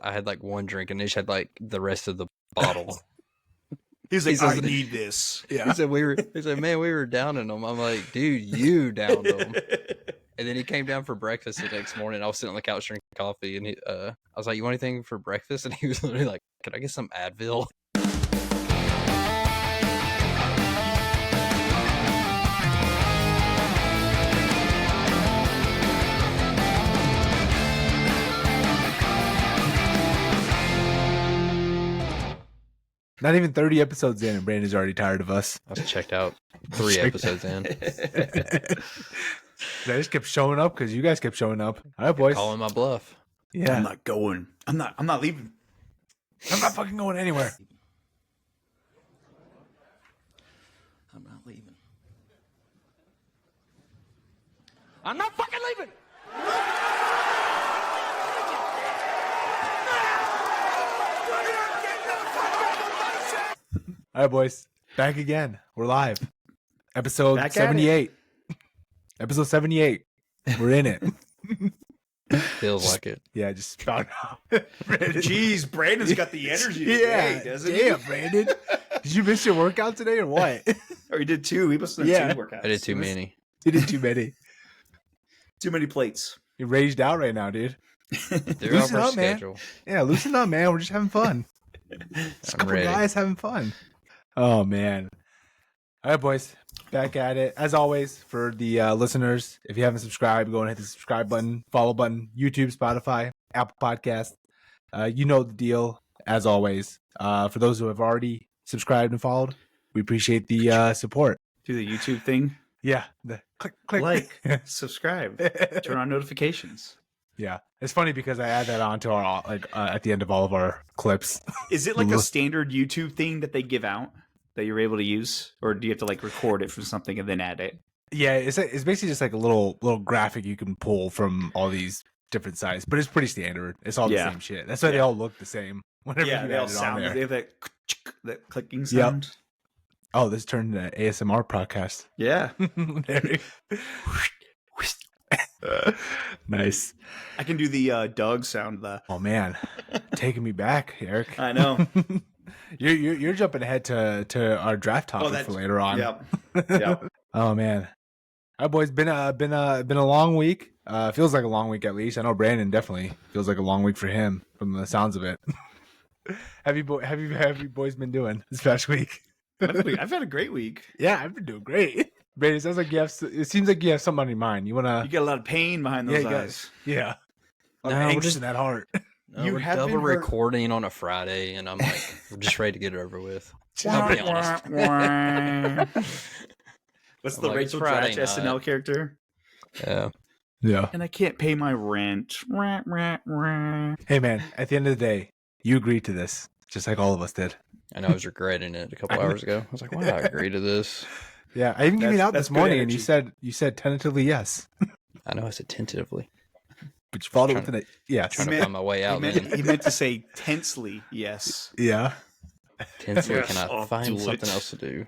I had like one drink and they just had like the rest of the bottle. He's like, He says- I need this. Yeah. He said, man, we were downing them. I'm like, dude, you downed them. And then he came down for breakfast the next morning. I was sitting on the couch drinking coffee, and I was like, "You want anything for breakfast?" And he was literally like, "Could I get some Advil?" Not even 30 episodes in, and Brandon's already tired of us. I was checked out 3 episodes in. I just kept showing up because you guys kept showing up. All right, boys. Calling my bluff. Yeah, I'm not going. I'm not leaving. I'm not fucking going anywhere. I'm not leaving. I'm not fucking leaving. All right, boys. Back again. We're live. Episode Back at 78. Episode 78. We're in it. Feels like it. Yeah, just found out. Jeez, Brandon's got the energy today, doesn't Damn, Brandon. Did you miss your workout today or what? he? Or he did 2. He must have Yeah. done 2 workouts. I did too many. You did too many. Too many plates. You're raged out right now, dude. They're Loosen off our up, man. schedule. Yeah, loosen up, man. We're just having fun. Just a I'm couple ready. guys having fun. Oh, man. All right, boys. Back at it. As always, for the listeners, if you haven't subscribed, go and hit the subscribe button, follow button, YouTube, Spotify, Apple Podcast. You know the deal, as always. For those who have already subscribed and followed, we appreciate the support. Do the YouTube thing. Yeah. The click. Like, subscribe, turn on notifications. Yeah. It's funny because I add that on to our, at the end of all of our clips. Is it like a standard YouTube thing that they give out that you're able to use? Or do you have to like record it from something and then add it? Yeah, it's basically just like a little graphic you can pull from all these different sites, but it's pretty standard. It's all the Yeah. same shit. That's why they all look the same. Whenever Yeah, you they all add it on sound. there. They have that clicking sound. Oh, this turned into ASMR podcast. Yeah. Nice. I can do the dog sound. Oh man, taking me back, Eric. I know. You're jumping ahead to our draft topic for later on. Yep. Yep. Oh man. All right, boys. Been a long week. Feels like a long week at least. I know Brandon definitely feels like a long week for him from the sounds of it. Have you boys been doing this past week? I've had a great week. Yeah, I've been doing great. Brandon, it seems like you have something on your mind. You wanna? You get a lot of pain behind those you got- eyes. Yeah. No, Angst we're just in that heart. no, You we're have double been hurt. recording on a Friday, and I'm like, we're just ready to get it over with. I'll be honest. What's I'm the like, Rachel it's Friday Dratch SNL night. character? Yeah. Yeah. And I can't pay my rent. Hey man, at the end of the day, you agreed to this, just like all of us did. I know I was regretting it a couple hours ago. I was like, why did I agree to this? Yeah, I even gave it out That's this good morning, and energy. you said tentatively yes, I know I said tentatively. but you followed it Trying with an yes. Trying to meant- find my way out, man. He meant to say tensely yes. Yeah, Tensely, Yes, can I I'll find do something it. else to do?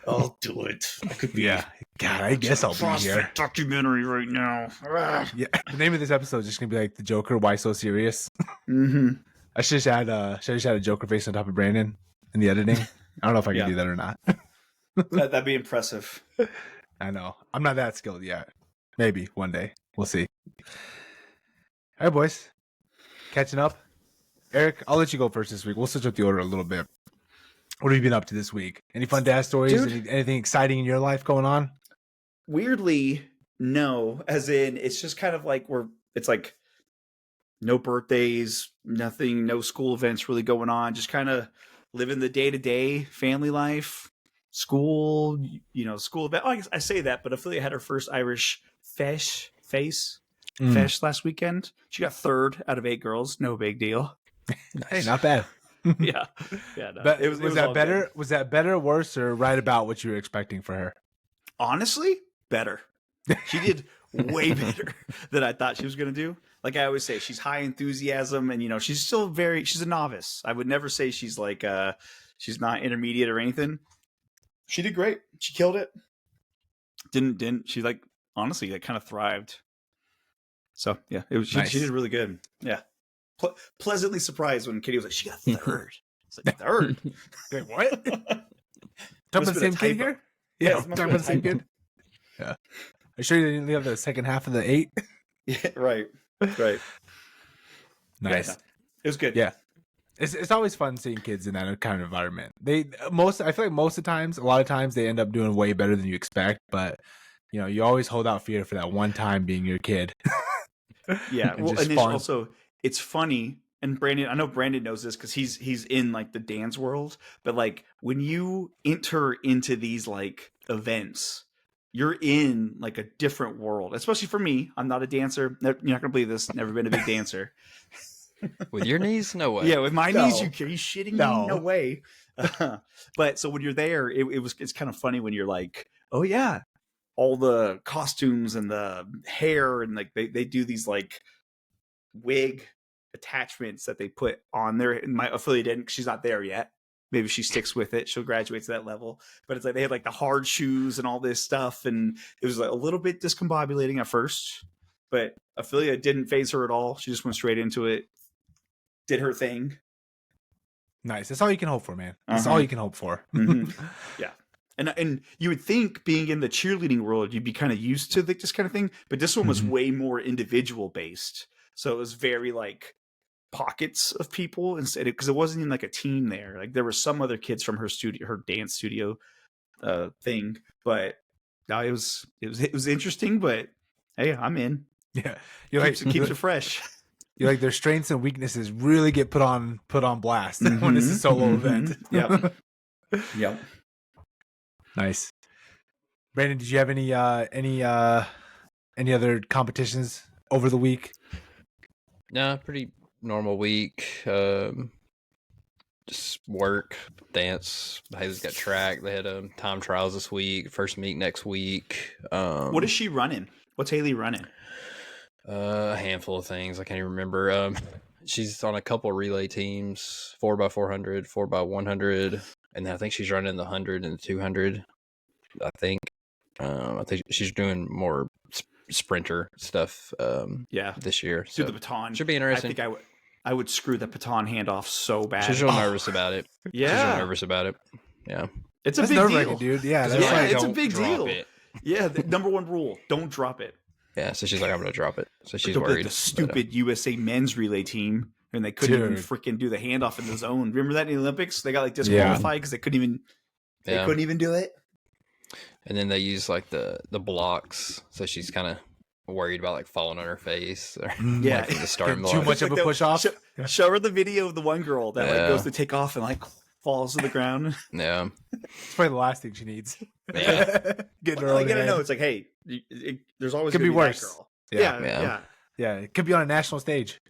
I'll do it. I could be yeah. God, I guess I'll be here. documentary right now. Yeah, the name of this episode is just gonna be like the Joker. Why so serious? Mm-hmm. I should just add a Joker face on top of Brandon in the editing. I don't know if I can Yeah. do that or not. That'd be impressive. I know I'm not that skilled yet. Maybe one day we'll see. All right, boys, catching up. Eric, I'll let you go first this week. We'll switch up the order a little bit. What have you been up to this week? Any fun dad stories? Dude. Anything exciting in your life going on? Weirdly, no. As in, it's just kind of like it's like no birthdays, nothing, no school events really going on. Just kind of living the day-to-day family life, school, school event. Oh, I guess I say that, but Ophelia had her first Irish fesh last weekend. She got 3rd out of 8 girls. No big deal. Hey, not bad. Yeah. Yeah. No, But it was that all better? good. Was that better, worse, or right about what you were expecting for her? Honestly, better. She did way better than I thought she was going to do. Like I always say, she's high enthusiasm, and she's still she's a novice. I would never say she's like she's not intermediate or anything. She did great. She killed it. Didn't she honestly kind of thrived. So yeah, she Nice. did really good. Yeah. pleasantly surprised when Kitty was like, she got third. It's like, third? Wait, what? Talking about the been a same kid typo. here? Yeah, Yeah, it must talking be about a the same typo. kid. Yeah. Are you sure you didn't have the second half of the 8? Yeah, right. Right. Nice. Yeah, no, it was good. Yeah. It's always fun seeing kids in that kind of environment. I feel like most of the times, a lot of times they end up doing way better than you expect, but you always hold out fear for that one time being your kid. Yeah. And Well, just and it's fun. also, it's funny, and Brandon, I know Brandon knows this because he's in like the dance world, but like when you enter into these like events, you're in like a different world. Especially for me, I'm not a dancer. You're not gonna believe this. Never been a big dancer. With your knees, no way. Yeah, with my No. knees, are you shitting me? No way. But so when you're there, it's kind of funny when you're like, oh yeah, all the costumes and the hair and like they do these like wig attachments that they put on there. And my affiliate didn't, 'cause she's not there yet. Maybe she sticks with it. She'll graduate to that level. But it's like they had like the hard shoes and all this stuff, and it was like a little bit discombobulating at first. But affiliate didn't phase her at all. She just went straight into it, did her thing. Nice. That's all you can hope for, man. That's Uh-huh. all you can hope for. Mhm. Yeah. And you would think being in the cheerleading world, you'd be kind of used to this kind of thing. But this one was Mhm. way more individual based. So it was very like pockets of people instead, because it wasn't even like a team there. Like there were some other kids from her studio, her dance studio thing. But no, it was interesting, but hey, I'm in. Yeah. You're Keeps it fresh. you're like their strengths and weaknesses really get put on blast when it's a solo event. Yep. Yep. Nice. Brandon, did you have any other competitions over the week? No, pretty normal week. Just work, dance. Haley's got track. They had time trials this week. First meet next week. What is she running? What's Haley running? A handful of things. I can't even remember. She's on a couple relay teams, 4x400, 4x100, and then I think she's running the 100 and the 200. I think she's doing more sprinter stuff. Yeah, this year. do So the baton. should be interesting. I think I would screw the baton handoff so bad. She's real nervous about it. She's real Yeah, nervous about it. Yeah. it's a That's big nerve-wracking, deal, dude. Yeah, 'Cause that's they're Yeah, like, it's a "Don't big drop deal. it." Yeah, the number one rule: don't drop it. Yeah. So she's like, I'm gonna drop it. So she's The worried. stupid USA men's relay team, and they couldn't even Dude. freaking do the handoff in the zone. Remember that in the Olympics? They got like disqualified because they couldn't even do it. And then they use like the blocks, so she's kind of worried about like falling on her face or Yeah. like from the starting Too block. much of a Like push off. Show her the video of the one girl that like Yeah. goes to take off and like falls to the ground. Yeah. It's probably the last thing she needs. Yeah. Getting her Well, own you gotta head. know, it's like, hey, there's always Could gonna be be worse. that girl. Yeah. Yeah. Yeah, it could be on a national stage.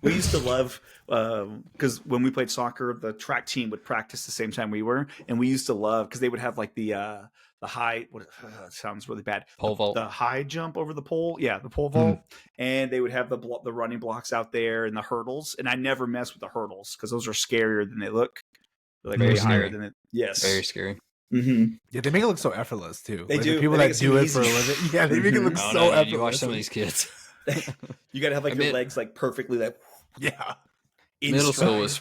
We used to love because when we played soccer, the track team would practice the same time we were, and we used to love because they would have like the high. It sounds really bad. Pole vault. The high jump over the pole, yeah, the pole vault, and they would have the running blocks out there and the hurdles. And I never mess with the hurdles because those are scarier than they look. They're like Very way higher scary. than it. Yes. Very scary. Mm-hmm. Yeah, they make it look so effortless too. They Like, do. The people They make that it do seem it for a easy. living, yeah, they make it look Mhm. Oh, so no, effortless. you watch some of these kids. You gotta have like I your mean- legs like perfectly like Yeah, in Middle stride. school was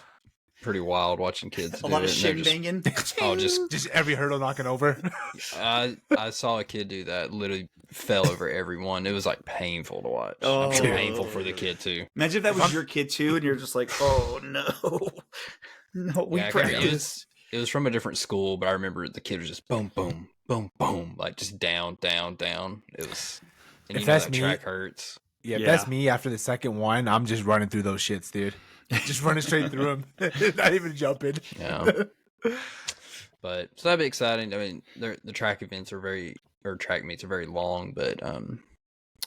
pretty wild watching kids. a do lot of it, and they're shin just- banging. Oh, just just every hurdle knocking over. I saw a kid do that. Literally fell over everyone. It was like painful to watch. I'm sure Oh. painful for the kid too. Imagine if that was your kid too, and you're just like, oh no, no, we Yeah, I can't remember. practice. It was from a different school, but I remember the kid was just boom, boom, boom, boom, like just down, down, down. It was. And If you know that's that me- track hurts. Yeah, if Yeah. that's me after the second one, I'm just running through those shits, dude. Just running straight through them, not even jumping. Yeah. But so that'd be exciting. I mean, the track events or track meets are very long, but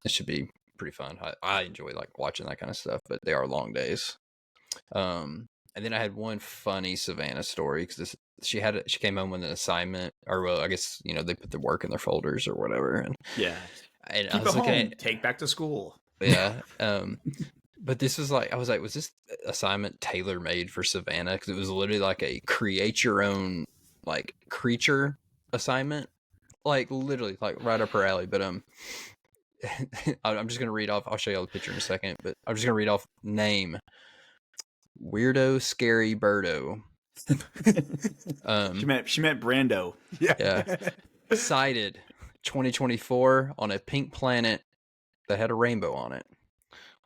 it should be pretty fun. I enjoy like watching that kind of stuff, but they are long days. And then I had one funny Savannah story because she came home with an assignment, or well, I guess they put the work in their folders or whatever, and Yeah, I keep was it looking home. Take back to school. yeah. But this was like, I was like, was this assignment tailor made for Savannah? Because it was literally like a create your own like creature assignment, like literally like right up her alley. But I'm just gonna read off. I'll show you all the picture in a second, but I'm just gonna read off name. Weirdo, scary birdo. She meant Brando. Yeah. Sighted 2024 on a pink planet that had a rainbow on it.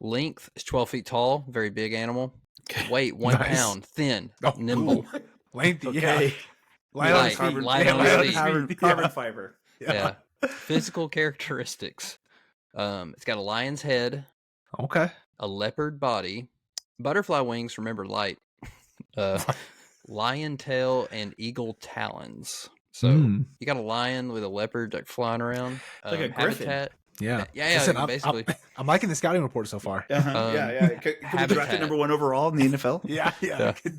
Length is 12 feet tall, very big animal. Weight 1 Nice. pound, thin, Oh, nimble. Lengthy, Okay. yeah. Light on his Light, feet. light Yeah, on light his on feet. feet. Carbon Yeah. fiber. Yeah. Physical characteristics. It's got a lion's head, Okay. a leopard body, butterfly wings, remember light, lion tail, and eagle talons. So you got a lion with a leopard like flying around. Like a griffin. Habitat. Yeah. Yeah, Listen, basically. I'm liking the scouting report so far. Yeah. Could be drafted Habitat. number 1 overall in the NFL. Yeah.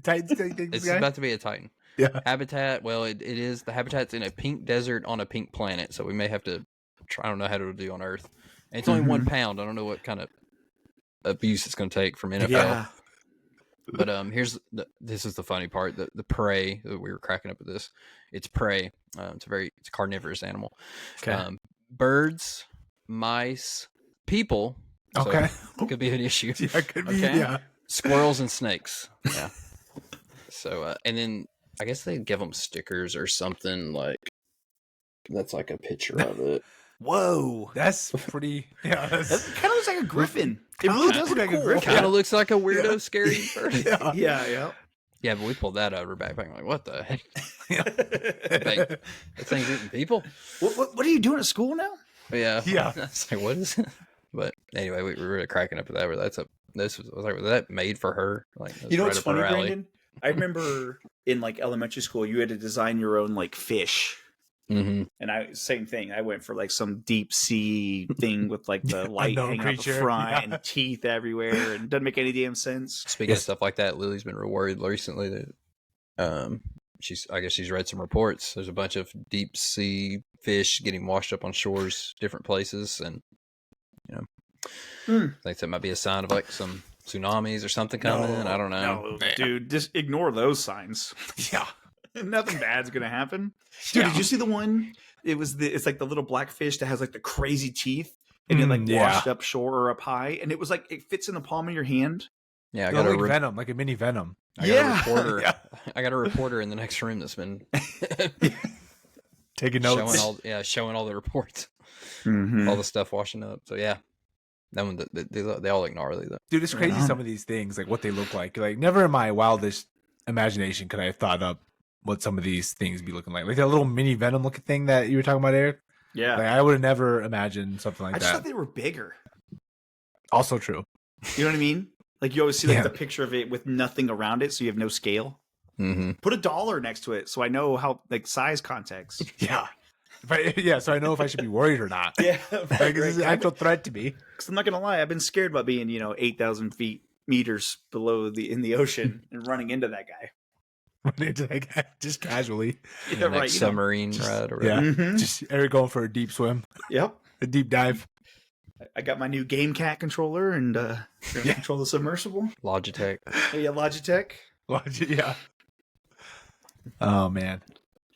Titans take this It's guy. about to be a Titan. Yeah. Habitat, well, it is. The habitat's in a pink desert on a pink planet, so we may have to try. I don't know how to do on Earth. And it's only 1 pound. I don't know what kind of abuse it's going to take from NFL. Yeah. But this is the funny part. The prey, we were cracking up at this. It's prey. It's a carnivorous animal. Okay. Birds, mice, people. So Okay. could be an issue. Yeah, could be. Okay. Yeah. Squirrels and snakes. Yeah. So and then I guess they give them stickers or something like. That's like a picture of it. Whoa. That's pretty. Yeah. That kind of looks like a griffin. It really does look like a griffin. Kind of looks like a weirdo, scary bird. Yeah. Yeah. Yeah, but we pulled that out of her backpack. I'm like, what the heck? Yeah. That thing's eating people? What are you doing at school now? But yeah. Yeah. I was like, what is it? But anyway, we were really cracking up at that. Where I was like, was that made for her? Like, that's You know right what's up her funny, alley. Brandon? I remember in like elementary school, you had to design your own like fish. Mm-hmm. And same thing. I went for like some deep sea thing with like the light Unknown hanging out the creature, front yeah. and teeth everywhere, and doesn't make any damn sense. Speaking of stuff like that, Lily's been worried recently that I guess she's read some reports. There's a bunch of deep sea fish getting washed up on shores, different places, and I think that might be a sign of like some tsunamis or something coming. I don't know. No, dude, just ignore those signs. Yeah. Nothing bad's gonna happen. Dude, did you see the one? It's like the little black fish that has like the crazy teeth, and it like washed up shore or up high, and it was like it fits in the palm of your hand. Yeah, I Got got like Venom, like a mini Venom. I got a reporter. I got a reporter in the next room that's been Taking notes. showing all the reports, Mm-hmm. all the stuff washing up. So yeah, that one they all look gnarly though. Dude, it's crazy some of these things, like what they look like. Like never in my wildest imagination could I have thought up what some of these things be looking like. Like that little mini Venom looking thing that you were talking about, Eric. Yeah, Like I would have never imagined something like I just that. thought they were bigger. Also true. You know what I mean? Like you always see like Yeah. the picture of it with nothing around it, so you have no scale. Mm-hmm. Put a dollar next to it, so I know how like size context. Yeah. So I know if I should be worried or not. Yeah, Like, this is an actual threat to me. Because I'm not gonna lie, I've been scared about being 8,000 meters below in the ocean and running into that guy. Just casually. Yeah, right. Submarine ride or Yeah. whatever. Mhm. Just Eric going for a deep swim, Yep. a deep dive. I got my new Game Cat controller and control the submersible. Logitech. Yeah, Logitech. Yeah. Oh man,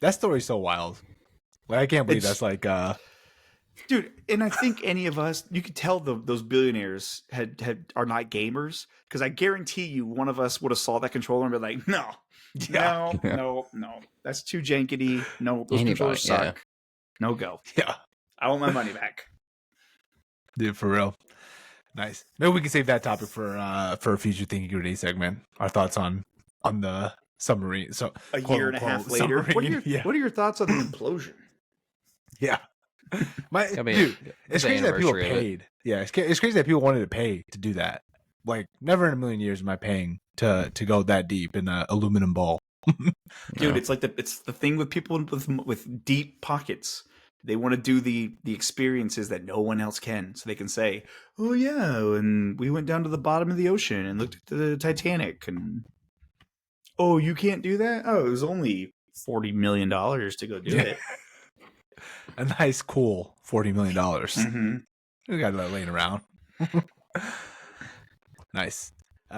that story's so wild. Like I can't believe It's- that's like. Dude, and I think any of us, you could tell those billionaires are not gamers, because I guarantee you one of us would have saw that controller and be like, no, that's too jankety. No, those controllers suck. yeah. No go. Yeah, I want my money back. dude, for real. Nice. Maybe we can save that topic for a future Thinking Today segment. Our thoughts on the submarine. So A quote, year and a half unquote, later, submarine. what are your thoughts on the implosion? Yeah. I mean, Dude, it's the crazy that people anniversary of it. paid. Yeah, it's crazy that people wanted to pay to do that. Like, never in a million years am I paying to go that deep in an aluminum bowl. Dude, No. it's like it's the thing with people with deep pockets. They want to do the experiences that no one else can, so they can say, "Oh yeah, and we went down to the bottom of the ocean and looked at the Titanic." And oh, you can't do that. Oh, it was only $40 million to go do it. A nice, cool $40 million. Mm-hmm. We got that laying around. Nice.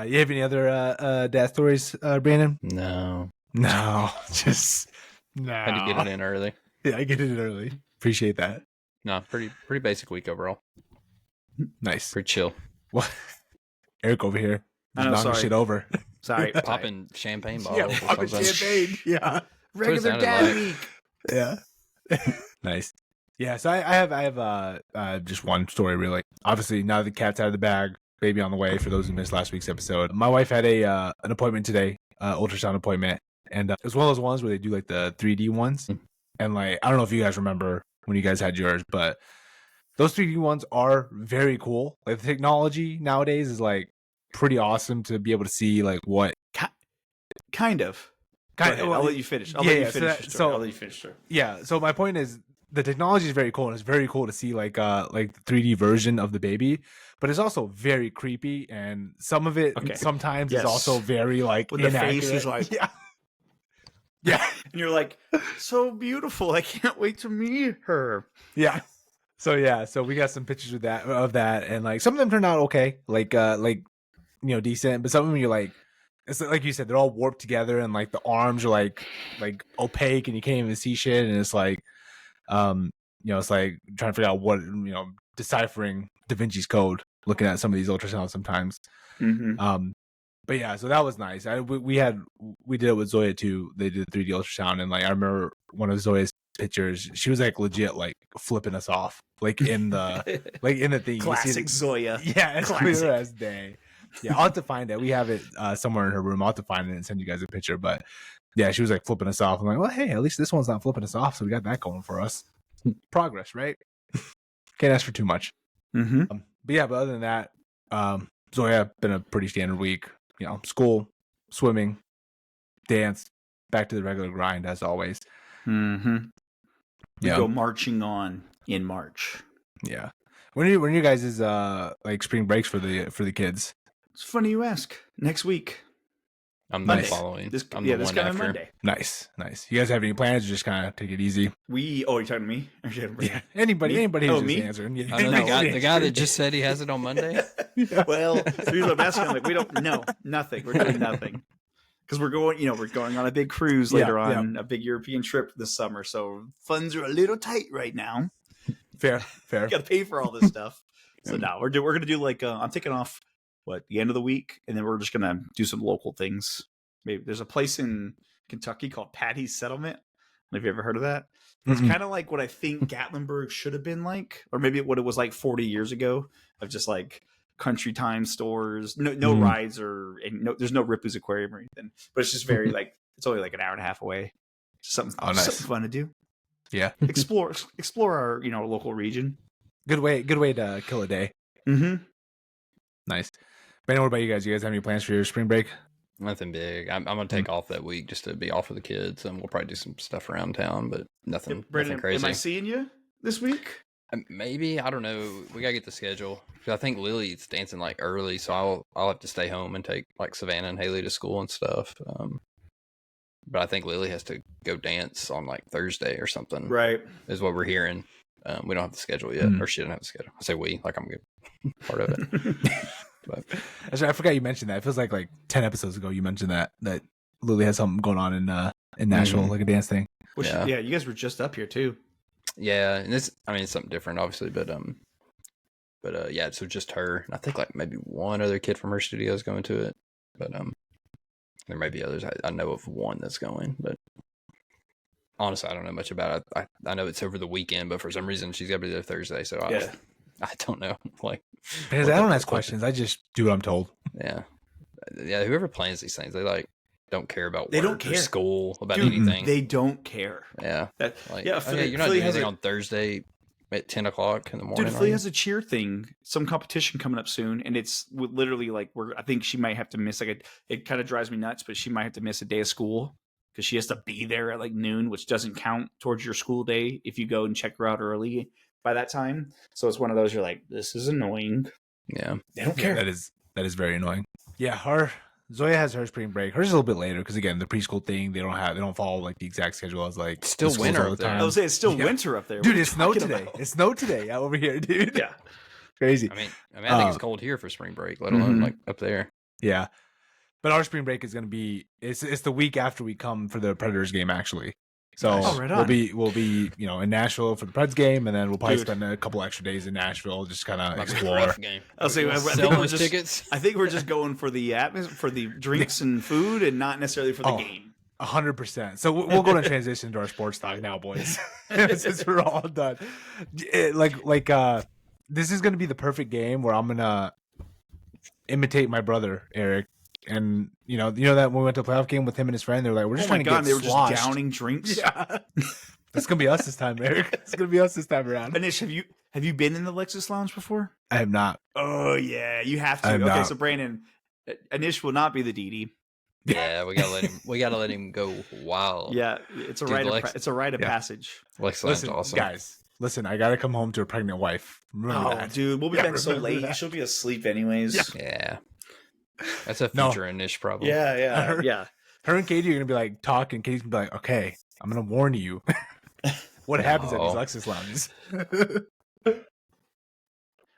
You have any other dad stories, Brandon? No. No, just no. Had to get it in early. Yeah, I get it early. Appreciate that. No, pretty basic week overall. Nice. Pretty chill. What? Eric over here. I know, knocking sorry. shit over. Sorry. Popping champagne bottles. Yeah, or popping something. champagne. Yeah. Regular sounded dad like. week. Yeah. Nice. Yeah, so I have just one story really. Obviously, now the cat's out of the bag, baby on the way. For those who missed last week's episode, my wife had an appointment today, ultrasound appointment, and it's one of those ones where they do like the 3D ones, and like I don't know if you guys remember when you guys had yours, but those 3D ones are very cool. Like the technology nowadays is like pretty awesome to be able to see like what Kind of. Go ahead. I'll let you finish. I'll let you finish. Yeah. So my point is, the technology is very cool, and it's very cool to see like the 3D version of the baby, but it's also very creepy, and some of it sometimes is also very like when the inaccurate. face is like yeah, and you're like, so beautiful. I can't wait to meet her. yeah. So we got some pictures of that, and like some of them turned out okay, like decent, but some of them you're like. It's like you said, they're all warped together, and like the arms are like opaque, and you can't even see shit. And it's like, it's like trying to figure out what deciphering Da Vinci's Code, looking at some of these ultrasounds sometimes. Mm-hmm. But yeah, so that was nice. We did it with Zoya too. They did 3D ultrasound, and like I remember one of Zoya's pictures, she was like legit like flipping us off, like in the thing. Classic Zoya. Yeah, it's clear as day. Yeah, I'll have to find it. We have it somewhere in her room. I'll have to find it and send you guys a picture. But yeah, she was like flipping us off. I'm like, well, hey, at least this one's not flipping us off, so we got that going for us. Progress, right? Can't ask for too much. Mm-hmm. But other than that, Zoya been a pretty standard week. School, swimming, dance, back to the regular grind as always. Mm-hmm. We go marching on in March. Yeah. When are you guys' like spring breaks for the kids? It's funny you ask. Next week. I'm the following. This I'm coming after. Monday. Nice. You guys have any plans? Or just kind of take it easy. You're talking to me? Yeah. Anybody who's just answering. Yeah. I don't know, the guy that just said he has it on Monday. Yeah. Well, usually I'm asking. I'm like, we don't know nothing. We're doing nothing because we're going on a big cruise later on, a big European trip this summer. So funds are a little tight right now. Fair. Got to pay for all this stuff. So now we're gonna do like I'm taking off the end of the week, and then we're just gonna do some local things. Maybe there's a place in Kentucky called Patty's Settlement. Have you ever heard of that? It's kind of like what I think Gatlinburg should have been like, or maybe what it was like 40 years ago, of just like country time stores, no rides there's no Ripley's Aquarium or anything, but it's just very like it's only like an hour and a half away. Something fun to do. Yeah. Explore our local region. Good way to kill a day. Mm-hmm. Nice. Brandon, what about you guys? You guys have any plans for your spring break? Nothing big. I'm gonna take off that week just to be off with the kids, and we'll probably do some stuff around town, but nothing crazy. Am I seeing you this week? Maybe, I don't know. We gotta get the schedule, because I think Lily's dancing like early, so I'll have to stay home and take like Savannah and Haley to school and stuff. But I think Lily has to go dance on like Thursday or something. Right, is what we're hearing. We don't have the schedule yet, or she doesn't have the schedule. I say we, like I'm good part of it. But I forgot you mentioned that. It feels like 10 episodes ago you mentioned that Lily has something going on in Nashville, like a dance thing. Well, yeah, you guys were just up here too. Yeah, and it's something different, obviously, but yeah, so just her, and I think like maybe one other kid from her studio is going to it, but there may be others. I know of one that's going, but honestly, I don't know much about it. I know it's over the weekend, but for some reason she's got to be there Thursday, so I don't know. Like, because I don't ask questions, I just do what I'm told. Yeah. Whoever plans these things, they like don't care about they work don't care. or school about anything. They don't care. Yeah. You're not Philly doing anything on Thursday at 10 o'clock in the morning. Dude, Philly has a cheer thing, some competition coming up soon, and it's literally like I think she might have to miss it kind of drives me nuts, but she might have to miss a day of school because she has to be there at like noon, which doesn't count towards your school day if you go and check her out early by that time. So it's one of those you're like, this is annoying. Yeah. They don't care. That is very annoying. Yeah, Zoya has her spring break. Hers is a little bit later because again, the preschool thing, they don't follow like the exact schedule as like still winter all the time. I was saying it's still winter up there. Dude, it snowed today. It snowed today out over here, dude. Yeah. Crazy. I mean, I think it's cold here for spring break, let alone like up there. Yeah. But our spring break is going to be it's the week after we come for the Predators game actually. So Oh, right on. we'll be in Nashville for the Preds game, and then we'll probably Dude. spend a couple extra days in Nashville, just kind of Might be a explore. rough game. I'll say, I Sell think we're those just tickets. I think we're just going for the for the drinks and food, and not necessarily for the game. 100%. So we'll go to transition to our sports talk now, boys. Since we're all done, this is gonna be the perfect game where I'm gonna imitate my brother Eric. And you know that when we went to a playoff game with him and his friend, they were like, "We're just trying to get they were sloshed." just downing drinks. Yeah, it's gonna be us this time, Eric. It's gonna be us this time around. Anish, have you been in the Lexus Lounge before? I have not. Oh yeah, you have to. I'm Okay, not. so Brandon, Anish will not be the DD. Yeah, we gotta let him go wild. Yeah, it's a Dude, it's a rite of Yeah. passage. Lex Listen, awesome. guys. Listen, I gotta come home to a pregnant wife. Remember Oh, that. dude, we'll be Yeah, back so remember late. that. She'll be asleep anyways. Yeah. Yeah, that's a No. future Anish problem. Yeah. Her and Katie are gonna be like talking. Katie's gonna be like, "Okay, I'm gonna warn you what happens at these No. Lexus lounges."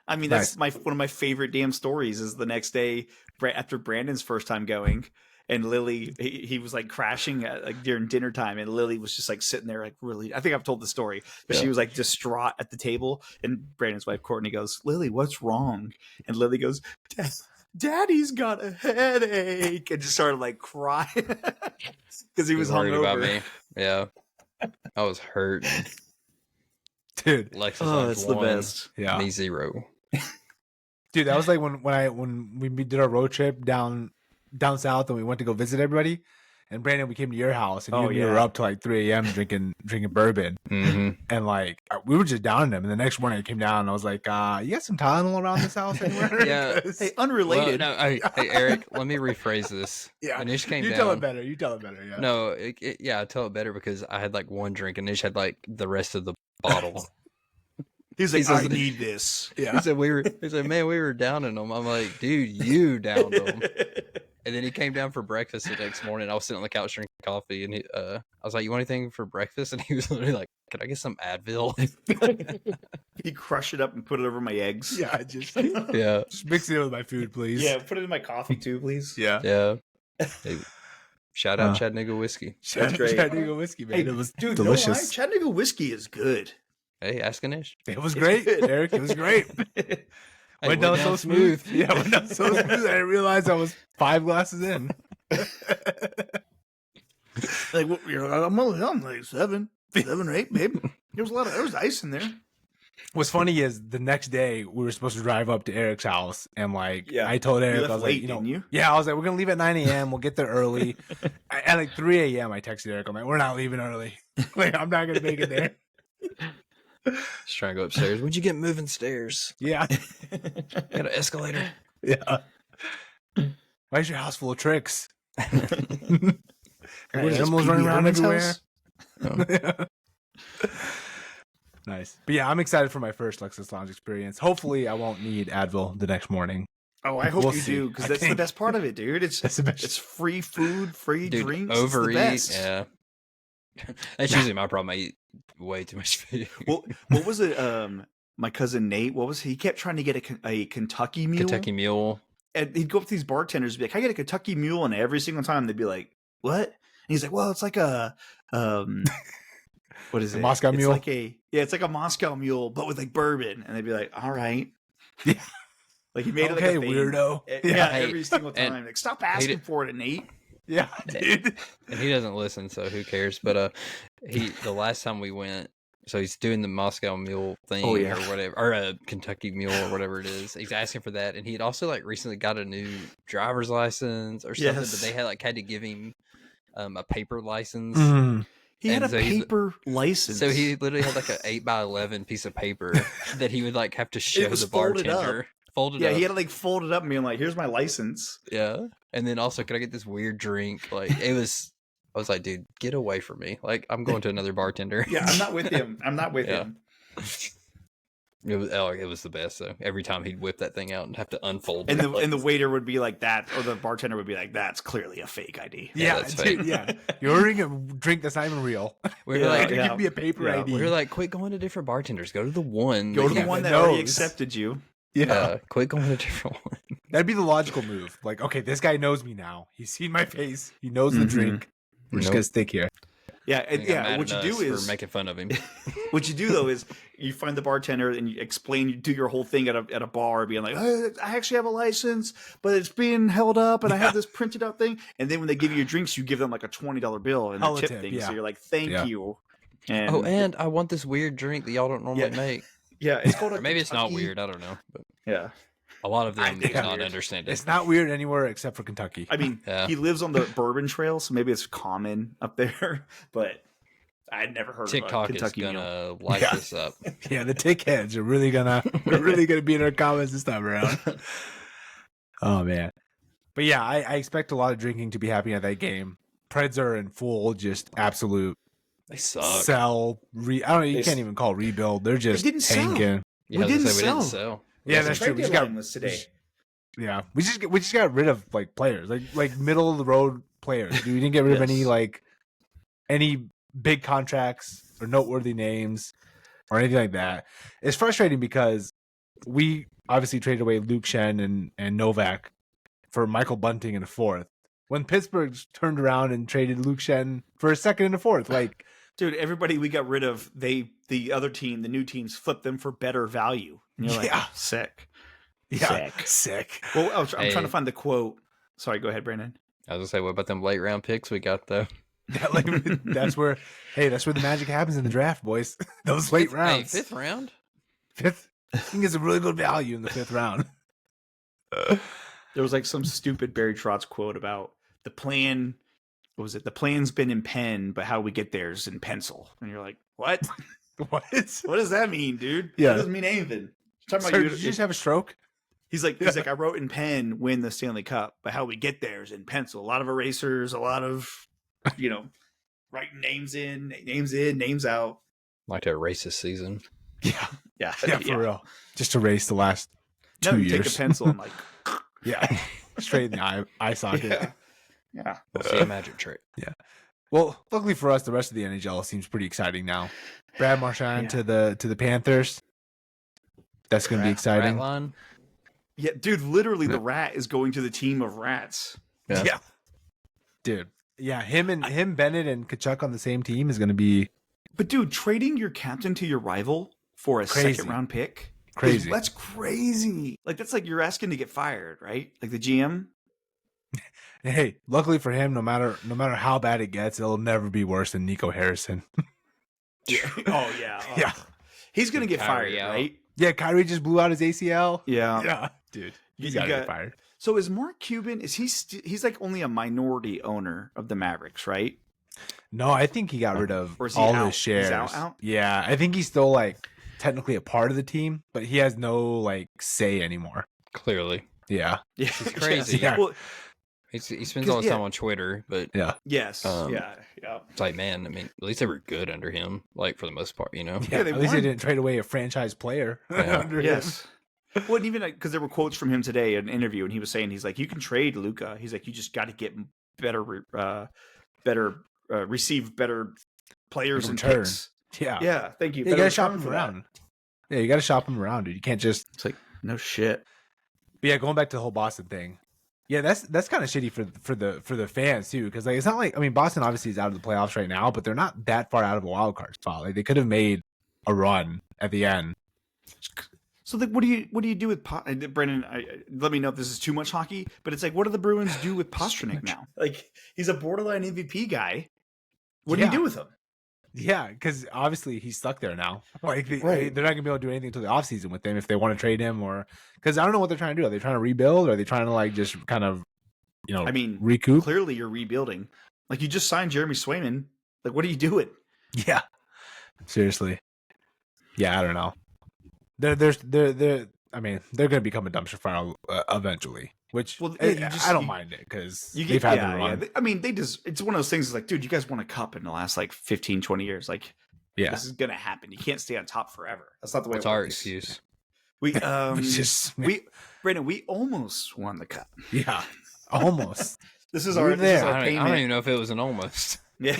I mean, that's one of my favorite damn stories. Is the next day after Brandon's first time going, and Lily, he was like crashing at, during dinner time, and Lily was just like sitting there, like really. I think I've told the story, but she was like distraught at the table, and Brandon's wife Courtney goes, "Lily, what's wrong?" And Lily goes, "Daddy's got a headache," and just started like crying because he was worried about hungover. me. Yeah, I was hurt. Dude, Lexus Oh, it's the 1, best. yeah, me 0. dude, that was like when we did our road trip down south and we went to go visit everybody. And Brandon, we came to your house and you were up to like 3 a.m. drinking bourbon, and like we were just downing them. And the next morning I came down and I was like, "You got some Tylenol around this house anywhere?" Yeah. Hey, unrelated. Well, no, hey, Eric, let me rephrase this. Yeah, Anish came you down. tell it better. You tell it better. Yeah. No, yeah, I tell it better because I had like one drink and Anish had like the rest of the bottle. He's like, He says- "I need this." Yeah. He said, man, we were downing them. I'm like, dude, you downed them. And then he came down for breakfast the next morning. I was sitting on the couch drinking coffee, and I was like, "You want anything for breakfast?" And he was literally like, "Could I get some Advil?" He crushed it up and put it over my eggs. Yeah, just Yeah, mix it in with my food, please. Yeah, put it in my coffee too, please. Yeah. yeah. Hey, shout out Chattanooga whiskey. That's great. Chattanooga whiskey, man. Hey, It was dude, delicious. No lie, Chattanooga whiskey is good. Hey, ask Anish. It was great, good. Eric. It was great. Hey, Went down so smooth. Yeah, went down so smooth. I didn't realize I was 5 glasses in. Like, I'm like 7 or 8, babe. There was ice in there. What's funny is the next day we were supposed to drive up to Eric's house, and like Yeah. I told Eric, left I was late, like, didn't you? yeah, I was like, we're gonna leave at 9 a.m. We'll get there early. At like 3 a.m. I texted Eric, I'm like, we're not leaving early. Like, I'm not gonna make it there. Just trying to go upstairs. When'd you get moving stairs? Yeah, Got an escalator. yeah. Why is your house full of tricks? Right, There's that's animals running PB around Herman's everywhere. house? Nice. But yeah, I'm excited for my first Lexus Lounge experience. Hopefully, I won't need Advil the next morning. Oh, I hope We'll you see. do, because I that's the think- best part of it, dude. It's That's the best. it's free food, free Dude, drinks. It's the overeat. best. Yeah. That's usually my problem. I eat way too much food. Well, what was it? My cousin Nate. What was he kept trying to get a Kentucky Mule? Kentucky Mule. And he'd go up to these bartenders and be like, "I get a Kentucky Mule," and every single time they'd be like, "What?" And he's like, "Well, it's like a what is A it? Moscow It's Mule? like it's like a Moscow Mule, but with like bourbon." And they'd be like, "All right." Yeah. Like he made it like Okay, a thing. weirdo. Yeah, Hey, every single and time. Like, stop asking did- for it, Nate. Yeah, dude. And he doesn't listen, so who cares? But the last time we went, so he's doing the Moscow Mule thing Oh, yeah. or whatever, or a Kentucky Mule or whatever it is. He's asking for that, and he had also like recently got a new driver's license or something. Yes. But they had to give him a paper license. He had And a so he's- paper license. So he literally had like an 8x11 piece of paper that he would like have to show was the folded up. bartender. Folded yeah, up. he had to like fold it up and be like, "Here's my license." Yeah. And then also, could I get this weird drink? Like, I was like, dude, get away from me. Like, I'm going to another bartender. Yeah, I'm not with him. I'm not with Yeah. him. It was the best, though. Every time he'd whip that thing out and have to unfold And it. the waiter would be like that, or the bartender would be like, "That's clearly a fake ID." Yeah, that's dude, fake. yeah. You're ordering a drink that's not even real. we were Yeah, like, Give me a paper Yeah. ID. we were like, quit going to different bartenders. Go to the one. Go to the Yeah, one that knows. already accepted you. yeah. Quit going to a different one. That'd be the logical move. Like, okay, this guy knows me now. He's seen my face. He knows the Mhm. drink. We're just Nope. gonna stick here. Yeah, I and think I'm mad what you at do us is for making fun of him. what you do though is you find the bartender and you explain, you do your whole thing at a bar, being like, "Hey, I actually have a license, but it's being held up, and I have this printed out thing." And then when they give you your drinks, you give them like a $20 bill and a Hella tip tip, thing. yeah. So you're like, "Thank Yeah. you." And Oh, and I want this weird drink that y'all don't normally make. yeah, it's called a Or maybe it's not Kentucky- weird. I don't know. But Yeah, a lot of them do think it's not weird. understand it. It's not weird anywhere except for Kentucky. I mean, Yeah. he lives on the Bourbon Trail, so maybe it's common up there. But I'd never heard of a TikTok is Kentucky meal. gonna light Yeah. this up. Yeah, the tick heads are really gonna be in our comments this time around. Oh man. But yeah, I expect a lot of drinking to be happening at that game. Preds are in full just absolute They suck. sell. I don't know. You They can't even call rebuild. They're just didn't sell. tanking. Yeah, We I was didn't gonna say we didn't sell. sell. Yeah, The that's trade true. We just deadline got was today. Yeah, we just got rid of like players, like middle of the road players. We didn't get rid of any big contracts or noteworthy names or anything like that. It's frustrating because we obviously traded away Luke Shen and Novak for Michael Bunting in a fourth. When Pittsburgh turned around and traded Luke Shen for a second and a fourth, like Dude, everybody we got rid of, the other team, the new teams, flipped them for better value. And you're like, Yeah. sick. yeah, Sick. sick. Well, I'm trying Hey. to find the quote. Sorry, go ahead, Brandon. I was gonna say, what about them late round picks we got though? Yeah, like, that's where the magic happens in the draft, boys. Those late Hey, rounds. fifth round? Fifth. I think it's a really good value in the fifth round. There was like some stupid Barry Trotz quote about the plan. What was it? The plan's been in pen, but how we get there is in pencil. And you're like, what? What? What does that mean, dude? Yeah. That doesn't mean anything. Talking Sir, about did you just have a stroke? he's like, I wrote in pen, win the Stanley Cup, but how we get there is in pencil. A lot of erasers, a lot of, writing names in, names out. Like to erase this season. Yeah, Yeah, yeah, for real. Just erase the last 2 You take years. a pencil and like, Yeah, straight in the eye socket. yeah, yeah. We'll see a magic trick. Well, luckily for us, the rest of the NHL seems pretty exciting now. Brad Marchand Yeah. to the Panthers. That's going to be exciting. Ratline? Yeah, dude, literally the rat is going to the team of rats. Yeah. Dude. Yeah, him, Bennett, and Kachuk on the same team is going to be But dude, trading your captain to your rival for a Crazy. second round pick. crazy. That's crazy. Like that's like you're asking to get fired, right? Like the GM. Hey, luckily for him, no matter how bad it gets, it'll never be worse than Nico Harrison. Oh yeah. Yeah. He's gonna get Kyrie fired, out. right? Yeah, Kyrie just blew out his ACL. Yeah. Yeah, dude, he's You got to get got- fired. So is Mark Cuban? Is he? He's like only a minority owner of the Mavericks, right? No, I think he got rid of Or is he all out? his shares. He's out? Yeah, I think he's still like technically a part of the team, but he has no like say anymore. Clearly. Yeah, Yeah, It's crazy. Yeah. Well, He spends all his yeah. time on Twitter, but yeah, yes. Yeah. Yeah. it's like, man, I mean, at least they were good under him, like for the most part, yeah. they At least they won. didn't trade away a franchise player. Yeah. under him. Yes. Well, and even because there were quotes from him today in an interview, and he was saying he's like, you can trade Luca. He's like, you just got to get receive better players and Return. picks. yeah, Yeah, thank you. You Better gotta shop return him for that. around. Yeah, you gotta shop him around, dude. You can't just. It's like no shit. But yeah, going back to the whole Boston thing. Yeah, that's kind of shitty for the fans too, because like it's not like, I mean, Boston obviously is out of the playoffs right now, but they're not that far out of a wild card spot. Like they could have made a run at the end. So like, what do you do with Brendan? Let me know if this is too much hockey, but it's like, what do the Bruins do with Pastrnak now? Like, he's a borderline MVP guy. What do Yeah. you do with him? Yeah, because obviously he's stuck there now. Like Right. they're not gonna be able to do anything until the offseason with him if they want to trade him, or because I don't know what they're trying to do. Are they trying to rebuild? Or are they trying to like just kind of, I mean, recoup? clearly you're rebuilding. Like, you just signed Jeremy Swayman. Like, what are you doing? Yeah, seriously. Yeah, I don't know. They're. I mean, they're gonna become a dumpster fire eventually. Which Well, I don't mind it because they've had their run. I mean, it's one of those things. Like, dude, you guys won a cup in the last like 15, 20 years. Like, Yeah, this is gonna happen. You can't stay on top forever. That's not the way. what's it our works. excuse? We It's just Brandon, we almost won the cup. yeah, almost. This is We our were this is there. our I don't payment. even know if it was an almost. Yeah.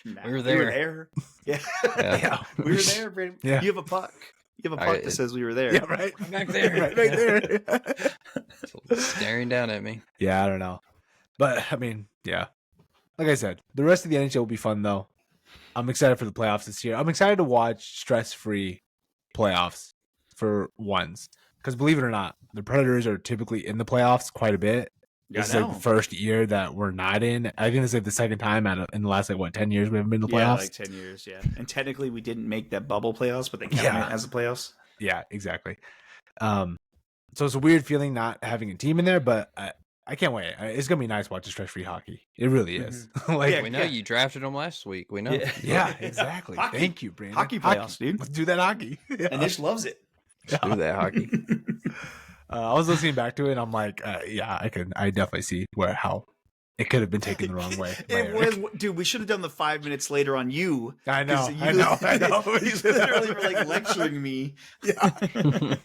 We were We there. were there. Yeah. Yeah. Yeah, We were there, Brandon. Yeah. You have a puck. You have a puck that says we were there. Yeah, right Back there. right there. Staring down at me. Yeah, I don't know, but I mean, yeah. Like I said, the rest of the NHL will be fun though. I'm excited for the playoffs this year. I'm excited to watch stress-free playoffs for once. Because believe it or not, the Predators are typically in the playoffs quite a bit. Yeah, This is like the first year that we're not in. I think it's like the second time in the last 10 years we haven't been in the playoffs. Yeah, like 10 years, yeah. And technically we didn't make that bubble playoffs, but they count it as the playoffs. Yeah, exactly. So it's a weird feeling not having a team in there, but I can't wait. It's gonna be nice watching stress-free hockey. It really is. We know you drafted them last week. We know. Yeah, exactly. Hockey. Thank you, Brandon. Hockey playoffs, dude. Let's do that hockey. Yeah. And Nish loves it. Let's do that hockey. I was listening back to it, and I'm like, I definitely see how it could have been taken the wrong way. It was, dude. We should have done the 5 minutes later on you. I know. You literally were like lecturing me. Yeah.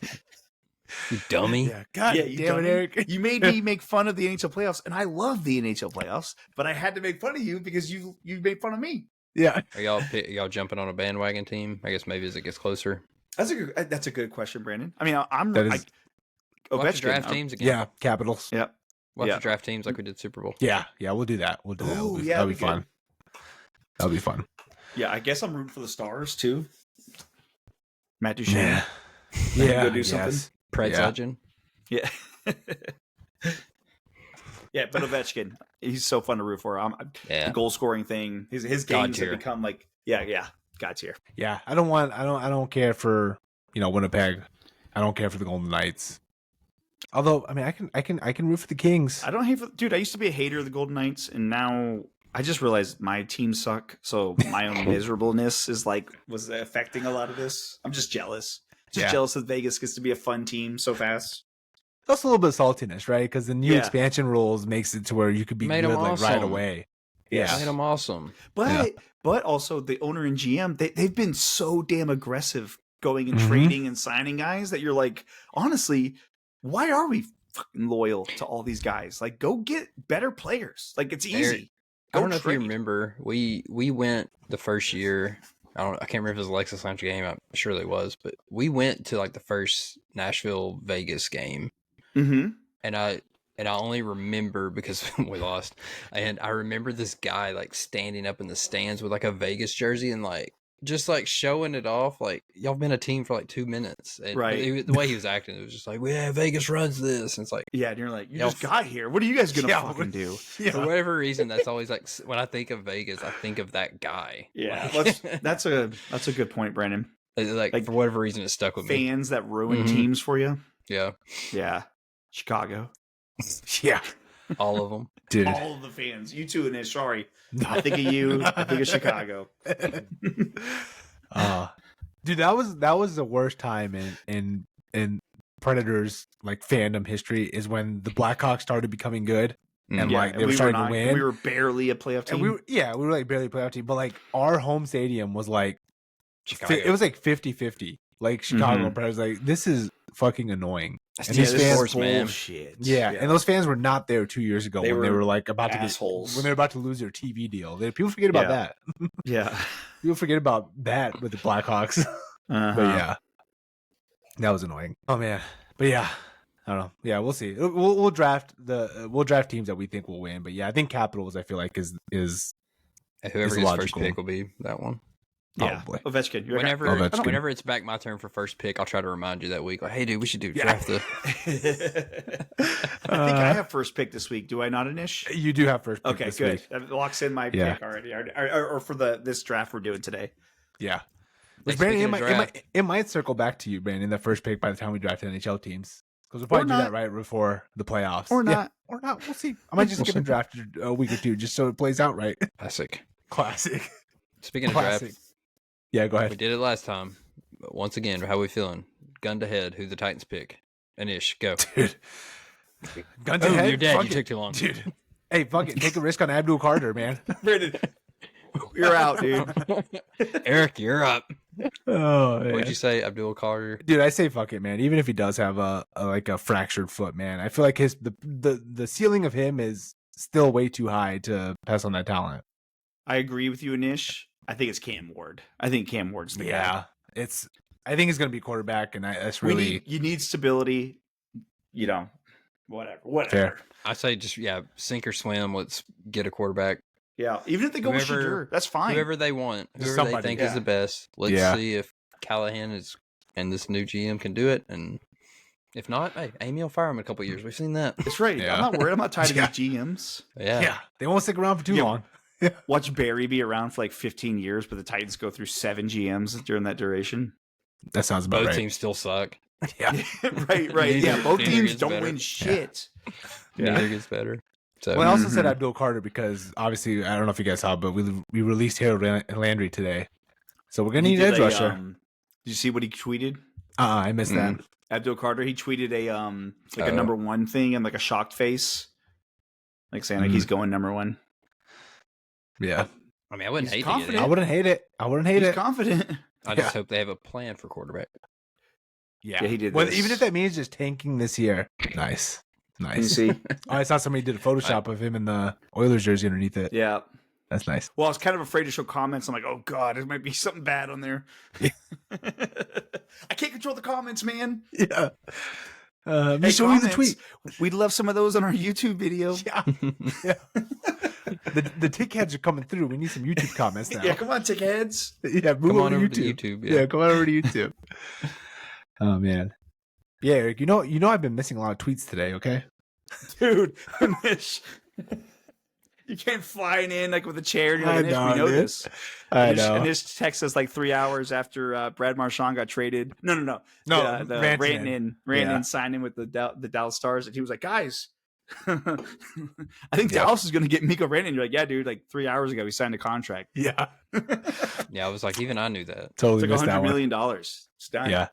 You dummy. Yeah. God you damn it, Eric. You made me make fun of the NHL playoffs, and I love the NHL playoffs, but I had to make fun of you because you made fun of me. Yeah. Are y'all jumping on a bandwagon team? I guess maybe as it gets closer. That's a good question, Brandon. I mean, Watch the draft teams again. Yeah, Capitals. Yep. Watch the draft teams like we did Super Bowl. Yeah, we'll do that. That'll be fun. That'll be fun. Yeah, I guess I'm rooting for the Stars too. Matt Duchene. Yeah. Go do something. Preds legend. Yeah. Yeah, but Ovechkin, he's so fun to root for. The goal scoring thing, his games have become like, God tier. Yeah, I don't care for Winnipeg. I don't care for the Golden Knights. Although, I mean, I can root for the Kings. I don't hate dude. I used to be a hater of the Golden Knights, and now I just realized my teams suck. So my own miserableness was affecting a lot of this. I'm just jealous. Jealous that Vegas gets to be a fun team so fast. That's a little bit of saltiness, right? Because the new expansion rules makes it to where you could be good right away. Yeah, made them awesome. But also the owner and GM, they've been so damn aggressive going and trading and signing guys that you're like, honestly, why are we fucking loyal to all these guys? Like, go get better players. Like, it's easy. I don't know if you remember, we went the first year. I can't remember if it was a Lexus Lounge game. I'm sure it was, but we went to like the first Nashville Vegas game, and I only remember because we lost, and I remember this guy like standing up in the stands with like a Vegas jersey and like just like showing it off, like y'all been a team for like 2 minutes, and the way he was acting, it was just like, yeah, Vegas runs this, and it's like, yeah, and you're like, you just got here. What are you guys gonna fucking do? For whatever reason, that's always like when I think of Vegas, I think of that guy. Yeah, that's a good point, Brandon. Like for whatever reason, it stuck with me. Fans that ruin teams for you. Yeah, Chicago. Yeah, all of them, dude. All of the fans. You too, and sorry. I think of you. I think of Chicago. Dude, that was the worst time in Predators like fandom history is when the Blackhawks started becoming good and they were starting to win. We were barely a playoff team. And we were like barely a playoff team, but like our home stadium was like it was like 50-50. Like Chicago Predators, like this is fucking annoying. And these fans, man. Yeah, and those fans were not there 2 years ago when they were like about assholes. when they were about to lose their TV deal. People forget about that. Yeah, people forget about that with the Blackhawks. But yeah, that was annoying. Oh man, but yeah, I don't know. Yeah, we'll see. We'll draft teams that we think will win. But yeah, I think Capitals. I feel like is whoever gets first pick will be that one. Probably. Yeah, Ovechkin. Whenever it's back my turn for first pick, I'll try to remind you that week. Like, hey, dude, we should draft the. I think I have first pick this week. Do I not, Anish? You do have first pick. Okay, good. Week. That locks in my pick already, or for this draft we're doing today. Yeah. Brandon, it might circle back to you, Brandon, the first pick by the time we draft NHL teams. Because we'll probably do that right before the playoffs. Or not. Or not. We'll see. I might just skip a draft a week or two just so it plays out right. Classic. Speaking of draft. Yeah, go ahead. We did it last time. But once again, how are we feeling? Gun to head. Who the Titans pick? Anish, go. Dude. Gun to head? You're dead. You took too long. Dude. Hey, fuck it. Take a risk on Abdul Carter, man. Brandon, you're out, dude. Eric, you're up. Oh, what did you say, Abdul Carter? Dude, I say fuck it, man. Even if he does have a fractured foot, man, I feel like the ceiling of him is still way too high to pass on that talent. I agree with you, Anish. I think it's Cam Ward. I think Cam Ward's the guy. I think it's going to be quarterback, and that's really you need stability. You know, whatever. Fair. I say just sink or swim. Let's get a quarterback. Yeah, even if they go with Shadur, that's fine. Whoever they want, whoever Somebody, they think is the best. Let's see if Callahan and this new GM can do it. And if not, hey, Amy will fire him in a couple of years. We've seen that. That's right. Yeah. I'm not worried. I'm not tied to these GMs. Yeah. They won't stick around for too long. Watch Barry be around for like 15 years, but the Titans go through 7 GMs during that duration. That sounds about Both right. teams still suck. Yeah. right. Yeah, both teams don't win shit. Neither gets better. So, Well, I also said Abdul Carter because obviously I don't know if you guys saw, but we released Harold Landry today, so we're gonna need an edge rusher. Did you see what he tweeted? I missed that. Abdul Carter. He tweeted a like a number 1 thing and like a shocked face, like saying like he's going number 1. Yeah, I mean, I wouldn't He's hate confident. it. I wouldn't hate it. He's confident. I just hope they have a plan for quarterback. Yeah, he did. Well, this. even if that means just tanking this year, nice. Can you see? I saw somebody did a Photoshop of him in the Oilers jersey underneath it. Yeah. That's nice. Well, I was kind of afraid to show comments. I'm like, oh god, there might be something bad on there. I can't control the comments, man. Yeah. Hey, show me the comments. tweet. We'd love some of those on our YouTube video. Yeah. The tick heads are coming through. We need some YouTube comments now. Yeah, come on, tick heads. Yeah, move Come on over over to to YouTube. YouTube. Yeah, come on over to YouTube. Oh man. Yeah, Eric, you know I've been missing a lot of tweets today, okay? Dude, Anish, you can't fly in like with a chair. And you're like, I Anish, know, we know dude. this. I Anish, know. Anish texts us like 3 hours after Brad Marchand got traded. No. No, The Rantanen. Rantanen signed in with the Dallas Stars. And he was like, guys, I think Dallas is going to get Miko Rantanen. You're like, yeah, dude, like 3 hours ago, he signed a contract. Yeah. Yeah, I was like, even I knew that. Totally It's like missed that $100 one. million. It's done. Yeah.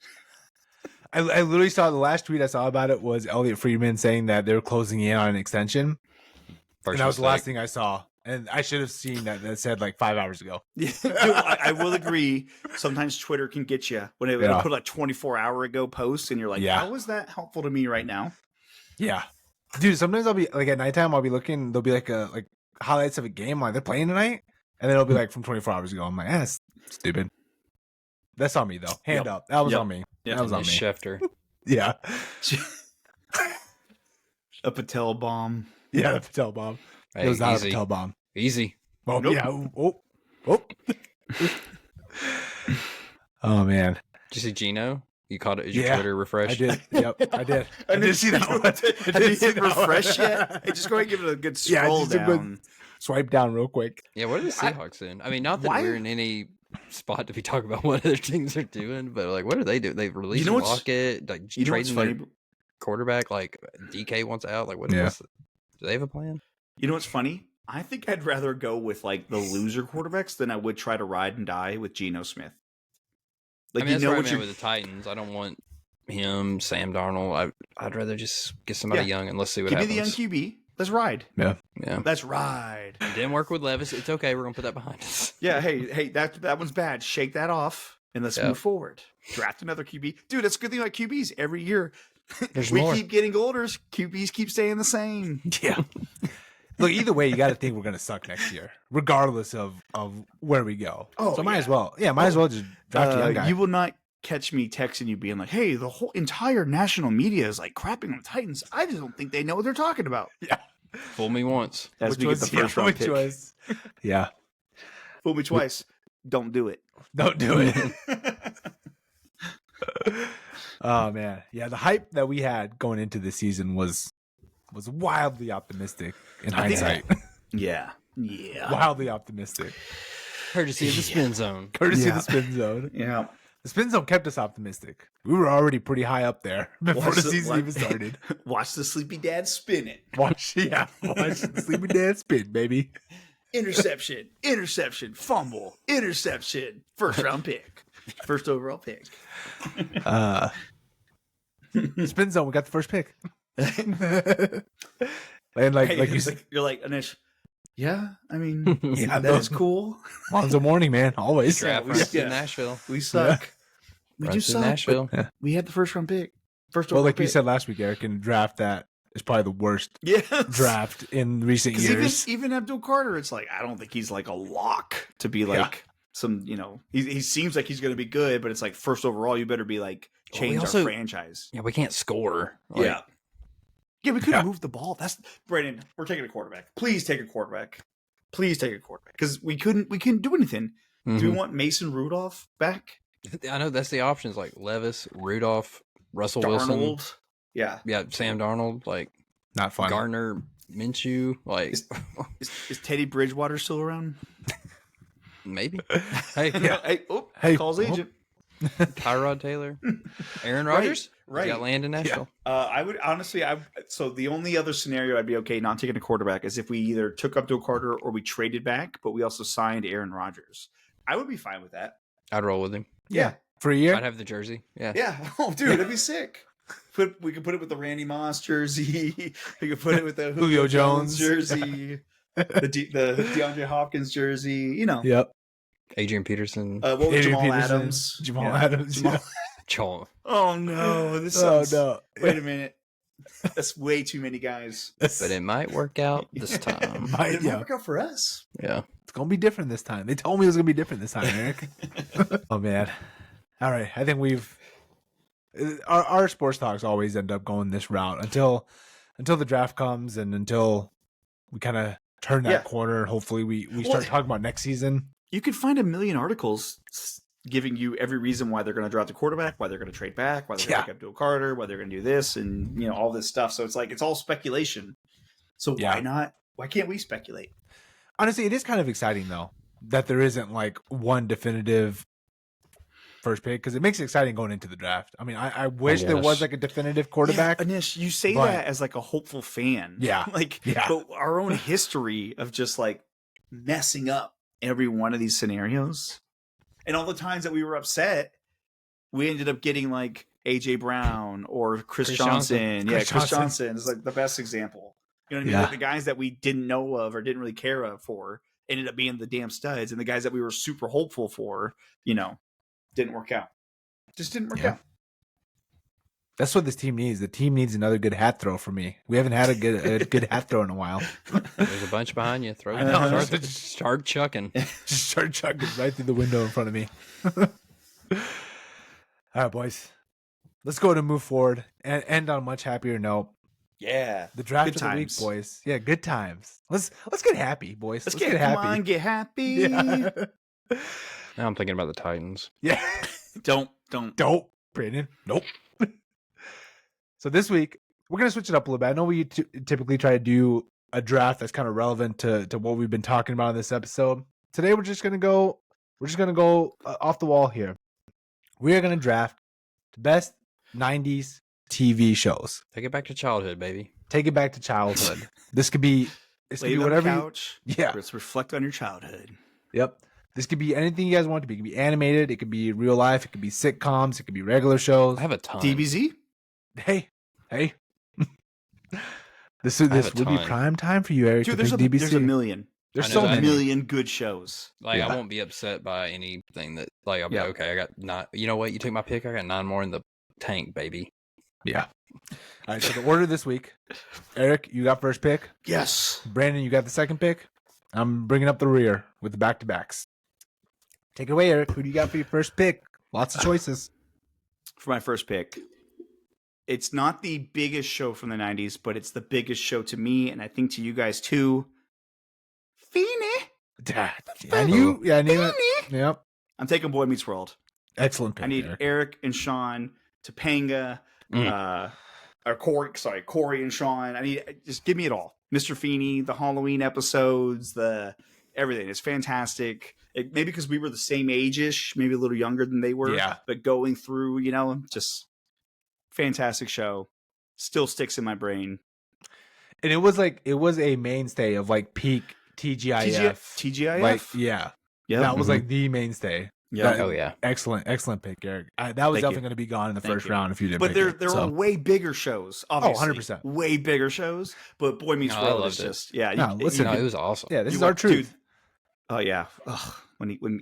I literally saw the last tweet I saw about it was Elliot Friedman saying that they were closing in on an extension. First and that was the last mistake. thing I saw. And I should have seen that said like 5 hours ago. Yeah, dude, I will agree. Sometimes Twitter can get you when they put like 24-hour ago posts, and you're like, how is that helpful to me right now? Yeah. Dude, sometimes I'll be like at nighttime, I'll be looking, there'll be like highlights of a game like they're playing tonight. And then it'll be like from 24 hours ago. I'm like, that's stupid. That's on me though. Hand up. That was on me. Yep. That was on me. Schefter. Yeah. A Patel bomb. Yeah, the Patel bomb. Hey, It was not easy. a Patel bomb. Easy. Oh, Nope. yeah. Oh. Oh, man. Did you see Gino? You caught it as your Yeah, Twitter refresh? I did. Yep, I did. I didn't see that one. Have you hit refresh yet? Hey, just go ahead and give it a good Yeah, scroll just a down. good- Swipe down real quick. Yeah, what are the Seahawks in? I mean, not that Why- we're in any spot to be talking about what other things are doing, but like, what are they doing? They've released know what's- Lockett, like You know what's trading funny? their quarterback. Like DK wants out. Like, Yeah. what's do they have a plan? You know what's funny? I think I'd rather go with like the loser quarterbacks than I would try to ride and die with Geno Smith. Like I mean, that's where what I'm at you're with the Titans. I don't want him, Sam Darnold. I'd rather just get somebody young and let's see what give me happens. the young QB. Let's ride. Yeah, Let's ride. it didn't work with Levis. It's okay. We're gonna put that behind us. Yeah, hey, that one's bad. Shake that off and let's move forward. Draft another QB. Dude, that's a good thing about QBs. Every year There's we more. keep getting older. QBs keep staying the same. Yeah. Look, either way, you got to think we're going to suck next year, regardless of where we go. Oh, so might yeah. as well. Yeah, might as well just draft a young guy. You will not catch me texting you being like, hey, the whole entire national media is like crapping on the Titans. I just don't think they know what they're talking about. Yeah. Fool me once. As we get the first round pick. Yeah. Fool me twice. Don't do it. Don't do it. Oh, man. Yeah, the hype that we had going into the season was wildly optimistic in I think- hindsight. Yeah. Wildly optimistic. Courtesy of the spin zone. Courtesy Yeah. of the spin zone. Yeah. The spin zone kept us optimistic. We were already pretty high up there before Watch the the- season even started. Watch the sleepy dad spin it. Watch the Sleepy Dad spin, baby. Interception. Interception. Fumble. Interception. First round pick. First overall pick. Spin zone, we got the first pick. And like you said, you're like, Anish, yeah, I mean, yeah, that is cool. Lonzo Morning, man, always. Draft we- runs yeah. in Nashville. We suck. We do Runs in suck. Nashville. But we had the first round pick. First Well, overall like you pick. said last week, Eric, in a draft that is probably the worst Yes. draft in recent 'Cause years. even Abdul Carter, it's like, I don't think he's like a lock to be like some, he seems like he's going to be good, but it's like first overall, you better be like change also- our franchise. Yeah, we can't score. Like, Yeah. Yeah, we could have moved the ball. Brandon, we're taking a quarterback. Please take a quarterback. Please take a quarterback because we couldn't do anything. Mhm. Do we want Mason Rudolph back? I know that's the options like Levis, Rudolph, Russell Wilson, Darnold? Yeah. Sam Darnold, like Not fun. Gardner Minshew, like Is Teddy Bridgewater still around? maybe. Hey, Hey, calls agent. Tyrod Taylor, Aaron Rodgers, right. got land in Nashville. I would honestly, so the only other scenario I'd be okay not taking a quarterback is if we either took Abdul Carter or we traded back, but we also signed Aaron Rodgers. I would be fine with that. I'd roll with him. Yeah. For a year? I'd have the jersey. Yeah. Yeah. Oh, dude, that'd be sick. We could put it with the Randy Moss jersey. We could put it with the Julio Jones jersey. the DeAndre Hopkins jersey. You know. Yep. Adrian Peterson. What was Adrian Jamal Peterson. Adams? Jamal Yeah. Adams. Jamal- Yeah. Joel. Oh no! This Oh, sounds. no. Wait a minute. That's way too many guys. But it might work out this time. It might Yeah. work out for us. Yeah. It's going to be different this time. They told me it was going to be different this time, Eric. Oh, man. All right. I think our sports talks always end up going this route until the draft comes and until we kind of turn that corner. Hopefully we start talking about next season. You could find a million articles giving you every reason why they're going to draft a quarterback, why they're going to trade back, why they're going to take Abdul Carter, why they're going to do this, and all this stuff. So it's like it's all speculation. So why not? Why can't we speculate? Honestly, it is kind of exciting though that there isn't like one definitive first pick because it makes it exciting going into the draft. I mean, I wish there was like a definitive quarterback. Yeah, Anish, you say that as like a hopeful fan. Yeah. But our own history of just like messing up every one of these scenarios and all the times that we were upset, we ended up getting like AJ Brown or Chris Johnson. Yeah, Chris Johnson is like the best example. You know what I mean? Like the guys that we didn't know of or didn't really care for ended up being the damn studs, and the guys that we were super hopeful for, didn't work out. Just didn't work out. That's what this team needs. The team needs another good hat throw for me. We haven't had a good hat throw in a while. There's a bunch behind you. Throw it. Start chucking. Just start chucking right through the window in front of me. All right, boys. Let's go to move forward and end on a much happier note. Yeah. The draft Good of times. the week, boys. Yeah, good times. Let's get happy, boys. Let's get happy. Come on, get happy. Yeah. Now I'm thinking about the Titans. Yeah. Don't. Brandon. Nope. So this week, we're going to switch it up a little bit. I know we typically try to do a draft that's kind of relevant to what we've been talking about in this episode. Today, we're just going to go off the wall here. We are going to draft the best 90s TV shows. Take it back to childhood, baby. Take it back to childhood. This could be whatever. On the couch. Yeah. Let's reflect on your childhood. Yep. This could be anything you guys want it to be. It could be animated. It could be real life. It could be sitcoms. It could be regular shows. I have a ton. DBZ? Hey. This would be prime time for you, Eric. Dude, to pick DBC. there's a million. There's so a many. million good shows. Like I won't be upset by anything that I'll be okay. I got 9. You know what? You took my pick. I got 9 more in the tank, baby. Yeah. All right. So the order this week, Eric, you got first pick. Yes. Brandon, you got the second pick. I'm bringing up the rear with the back-to-backs. Take it away, Eric. Who do you got for your first pick? Lots of choices. For my first pick, it's not the biggest show from the 90s, but it's the biggest show to me, and I think to you guys too. Feeny. I knew it. Yep. I'm taking Boy Meets World. Excellent pick. I need Eric and Sean, Topanga, or Corey and Sean. I need just give me it all. Mr. Feeney, the Halloween episodes, the everything. It's fantastic. Maybe because we were the same age-ish, maybe a little younger than they were. Yeah. But going through, just fantastic show. Still sticks in my brain. And it was a mainstay of like peak TGIF. TGIF? Like, yeah. That was like the mainstay. Yeah. Oh yeah. Excellent pick, Eric. That was definitely going to be gone in the first round if you didn't. But pick there are way bigger shows. Obviously, 100%. Way bigger shows. But Boy Meets World is just listen, it was awesome. Yeah, this is our truth. Dude, oh yeah. Ugh, when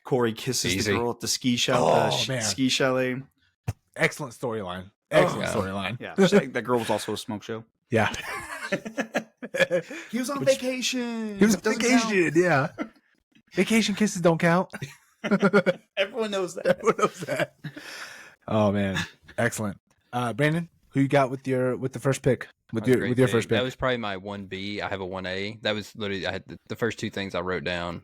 Corey kisses Easy. the girl at the ski shell, man. ski chalet. Excellent storyline. Excellent yeah. storyline. Yeah, that girl was also a smoke show. Yeah. He was on vacation. He was on Doesn't vacation. Yeah. Vacation kisses don't count. count. Everyone knows that. Everyone knows that. Oh man, excellent. Brandon, who you got with the first pick? with That's a your great first pick. That was probably my 1B. I have a 1A. That was literally I had the first two things I wrote down.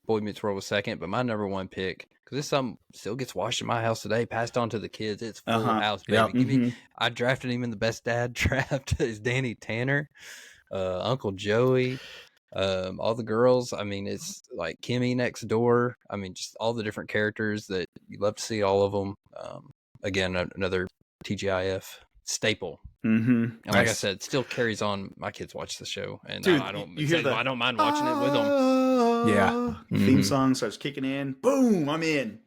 Boy Meets World was second, but my number one pick, because this something still gets watched in my house today, passed on to the kids. It's Full House, baby. Yep. Give me. I drafted him in the best dad draft. Is Danny Tanner, Uncle Joey, all the girls. I mean, it's like Kimmy next door. I mean, just all the different characters that you love to see. All of them. Again, another TGIF staple. And like I said, still carries on. My kids watch the show, and Dude, I don't. you hear I don't mind watching it with them. Yeah. Theme song starts kicking in. Boom! I'm in.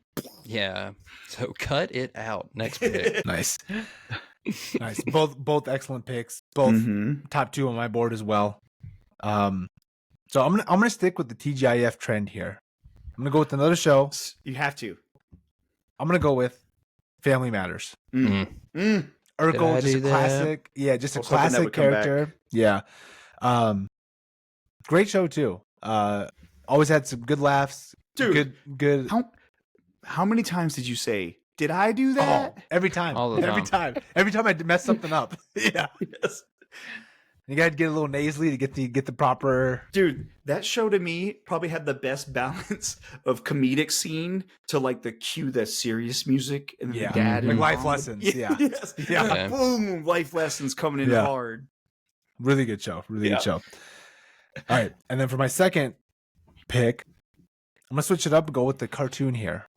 Yeah. So cut it out. Next pick. Nice. Nice. Both excellent picks. Both top two on my board as well. So I'm gonna stick with the TGIF trend here. I'm gonna go with another show. You have to. I'm gonna go with Family Matters. Urkel, just a classic. Yeah, just a classic character. Yeah. Great show too. Always had some good laughs. Dude, good. How many times did you say, "Did I do that?" Oh, every time. All the time. Every time I mess something up. Yeah. Yes. You gotta get a little nasally to get the proper. Dude, that show to me probably had the best balance of comedic scene to like the serious music and the dad like and life mom. lessons. Yes. Yeah. Boom, life lessons coming in hard. Really good show. Really good show. All right, and then for my second pick, I'm gonna switch it up and go with the cartoon here.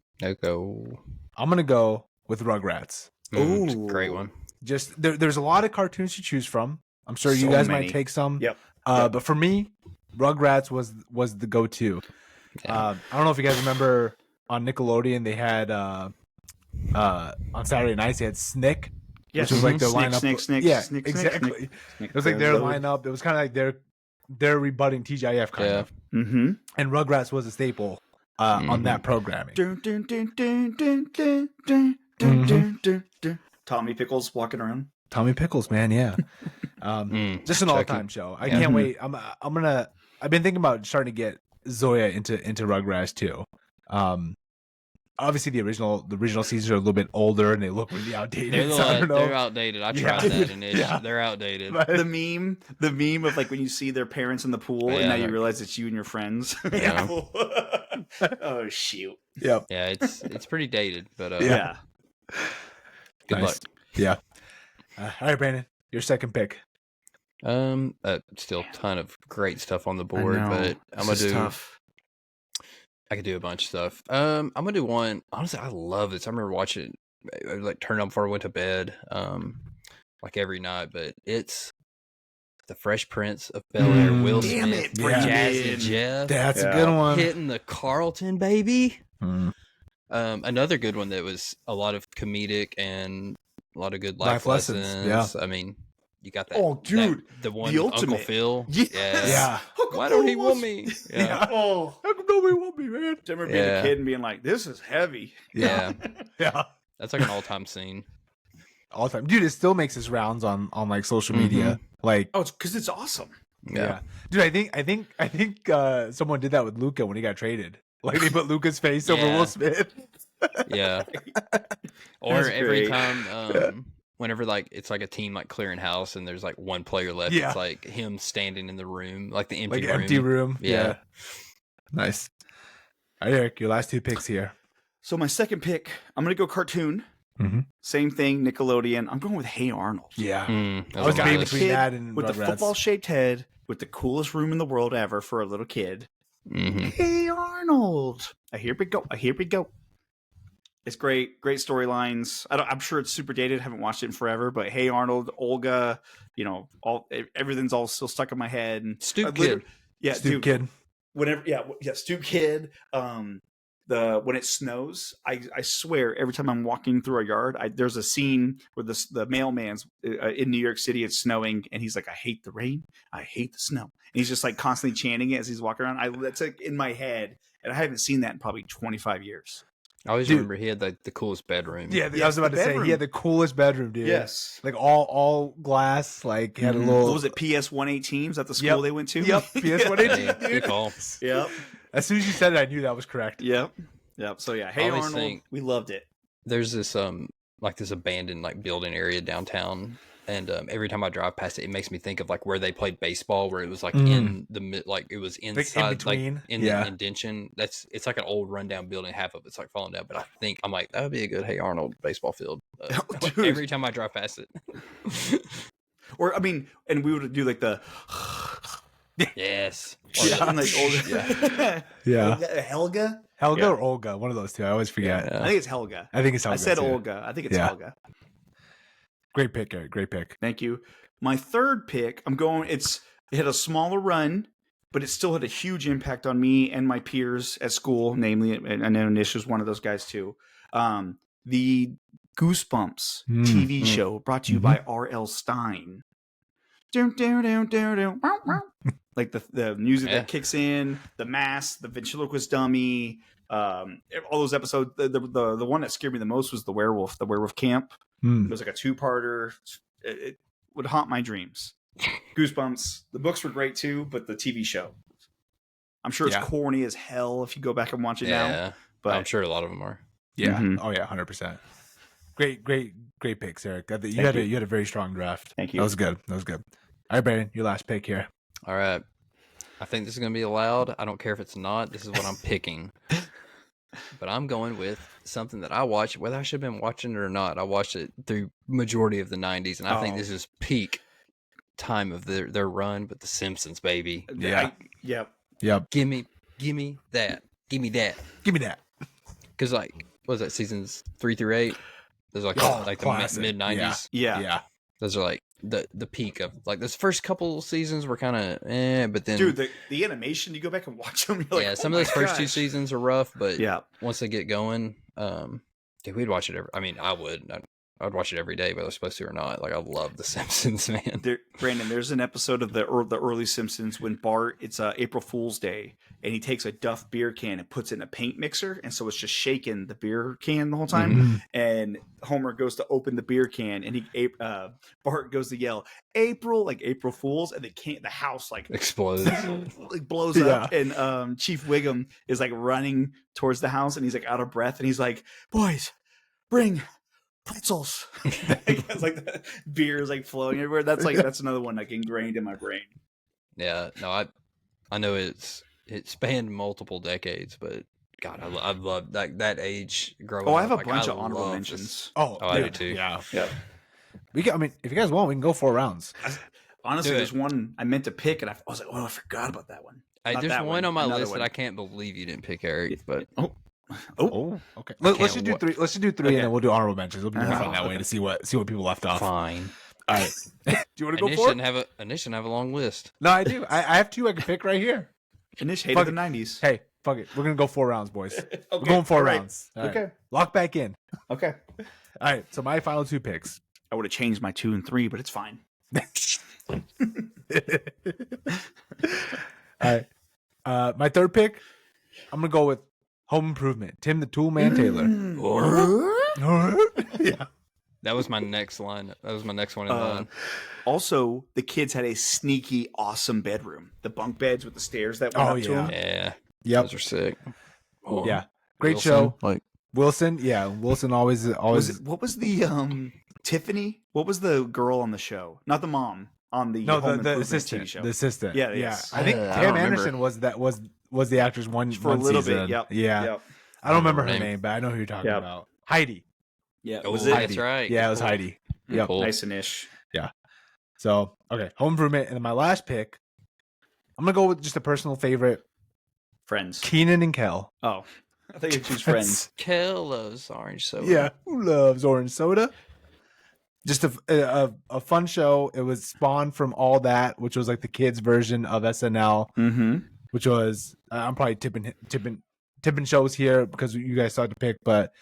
Go. I'm gonna go with Rugrats. Ooh, Great one. Just there's a lot of cartoons to choose from. I'm sure you So guys many. might take some. Yep. But for me, Rugrats was the go-to. I don't know if you guys remember on Nickelodeon they had on Saturday nights they had Snick. Yes. Which was like their Snick, lineup. Snick, Snick, yeah, Snick, exactly. Snick, Snick, It was like their Snick. lineup. It was kind of like their rebutting TGIF kind of. Mm-hmm. And Rugrats was a staple on that programming. Dun, dun, dun, dun, dun, dun, dun, dun, dun, dun, dun. Tommy Pickles walking around. Tommy Pickles, man, yeah. Just an all-time show. I can't wait. I've been thinking about starting to get Zoya into Rugrats too. Obviously the original seasons are a little bit older and they look really outdated. They're outdated. I tried that and they're outdated. The meme of like when you see their parents in the pool and now you realize it's you and your friends. Yeah. Oh shoot. Yep. Yeah, it's pretty dated, but Yeah. good luck. Yeah. All right, Brandon, your second pick. Still a ton of great stuff on the board, but I'm gonna do. Tough. I could do a bunch of stuff. I'm gonna do one. Honestly, I love this. I remember watching it. I like turn on before I went to bed, like every night. But it's the Fresh Prince of Bel-Air. Will Smith, Jazzy Jeff. That's a good one. Hitting the Carlton, baby. Another good one that was a lot of comedic and a lot of good life lessons. Yeah. I mean, you got that. Oh, dude, the one the Uncle ultimate. Phil. Yes. Yeah. Why don't he want me? Yeah. Oh, how come nobody want me, man? I remember being a kid and being like, "This is heavy." Yeah. Yeah. That's like an all-time scene. All time, dude. It still makes its rounds on like social media. Like, oh, it's because it's awesome. Yeah. Dude, I think someone did that with Luca when he got traded. Like they put Luca's face over Will Smith. Yeah. Or That's every great. time, whenever like it's like a team like clearing house and there's like one player left, it's like him standing in the room, like the empty room. Yeah. Nice. All right, Eric, your last two picks here. So my second pick, I'm gonna go cartoon. Same thing, Nickelodeon. I'm going with Hey Arnold. Yeah. I was Guy between that and with the Rugrats. football-shaped head, with the coolest room in the world ever for a little kid. Hey Arnold. Here we go. It's great storylines. I'm sure it's super dated. I haven't watched it in forever, but Hey Arnold, Olga, everything's all still stuck in my head. And Stoop Kid. Yeah, Stoop Kid. Whenever, Stoop Kid. When it snows, I swear every time I'm walking through a yard, there's a scene where the mailman's in New York City. It's snowing, and he's like, "I hate the rain, I hate the snow," and he's just like constantly chanting it as he's walking around. That's like in my head, and I haven't seen that in probably 25 years. I always remember he had the coolest bedroom. Yeah, I was about to say he had the coolest bedroom, dude. Yes, like all glass. Like he had a little. What was it? PS 118? Is that the school they went to? Yep, PS 118. Good call. Yep. As soon as you said it, I knew that was correct. Yep. So yeah, Hey Arnold, we loved it. There's this this abandoned like building area downtown, And every time I drive past it, it makes me think of like where they played baseball, where it was like in the like it was inside, in between, in the indention. It's like an old rundown building. Half of it's like falling down, but I think I'm like that would be a good Hey Arnold baseball field. Every time I drive past it. Or I mean, and we would do like the yes, Helga or Olga, one of those two. I always forget. I think it's Helga. I think it's Helga. I said too. Olga. I think it's Helga. Great pick, Eric. Great pick. Thank you. My third pick, it had a smaller run, but it still had a huge impact on me and my peers at school, namely, and I know Nish was one of those guys too. The Goosebumps TV show brought to you by R.L. Stein. Like the music that kicks in, the mask, the ventriloquist dummy, all those episodes. The one that scared me the most was the werewolf camp. It was like a 2-parter. It would haunt my dreams. Goosebumps. The books were great too, but the TV show, I'm sure it's corny as hell if you go back and watch it now. But I'm sure a lot of them are. Yeah. Oh yeah, 100%. Great picks, Eric. You had a very strong draft. Thank you. That was good. All right, Brandon, your last pick here. All right. I think this is going to be allowed. I don't care if it's not. This is what I'm picking. But I'm going with something that I watched, whether I should have been watching it or not. I watched it through majority of the 90s, and I think this is peak time of their run, but The Simpsons, baby. Yep. Give me that. Give me that. Because, like, what was that, seasons 3 through 8? Those are like the mid-90s. Yeah. Those are like the peak of, like, those first couple seasons were kind of but then... Dude, the animation, you go back and watch them, you're like, some of those first 2 seasons are rough, but once they get going, dude, we'd watch it every... I mean, I would. I'd watch it every day, whether I was supposed to or not. Like, I love The Simpsons, man. Brandon, there's an episode of the early Simpsons when Bart, it's April Fool's Day, and he takes a Duff beer can and puts it in a paint mixer, and so it's just shaking the beer can the whole time. And Homer goes to open the beer can, and Bart goes to yell, April Fools, and the house like explodes, like blows up, and Chief Wiggum is like running towards the house, and he's like out of breath, and he's like, boys, bring pretzels. It's like the beer is like flowing everywhere. That's another one like ingrained in my brain. Yeah, no, I know it spanned multiple decades, but God, I love that age growing up. I have a bunch of honorable mentions. I do too. Yeah. I mean, if you guys want, we can go 4 rounds. Honestly, there's one I meant to pick, and I was like, I forgot about that one. There's one on my list that I can't believe you didn't pick, Eric. But okay. Let's just do 3. Let's just do 3, and then we'll do honorable mentions. It'll be more fun that way to see what people left off. Fine. All right. Do you want to go for it? Anish shouldn't have a long list. No, I do. I have 2 I can pick right here. Anish hated the 90s. Hey, fuck it. We're gonna go 4 rounds, boys. We're going 4 rounds. All right. Okay. Lock back in. Okay. All right. So my final 2 picks. I would have changed my 2 and 3, but it's fine. All right. My third pick, I'm gonna go with Home Improvement. Tim the Tool Man Taylor. Yeah. That was my next line. That was my next one in line. Also, the kids had a sneaky, awesome bedroom. The bunk beds with the stairs that went up to them. Yeah. Yep. Those are sick. Yeah. Great Wilson, show. Like Wilson. Yeah. Wilson always. What was the Tiffany? What was the girl on the show? Not the mom on the Home the Improvement assistant. TV show. The assistant. Yeah. I think I Pam don't Anderson was the actress one for a little season. bit. Yep. Yeah. Yep. I don't remember her name, but I know who you're talking about. Heidi. Yeah. Oh, Was it? that's right. Yeah, it was Heidi. Yep. Cool. Nice and ish. So, okay, Home Improvement. And then my last pick, I'm going to go with just a personal favorite. Friends. Keenan and Kel. Oh, I think you choose Friends. Kel loves orange soda. Yeah. Who loves orange soda? Just a fun show. It was spawned from All That, which was like the kids' version of SNL, which was, I'm probably tipping shows here because you guys started to pick, but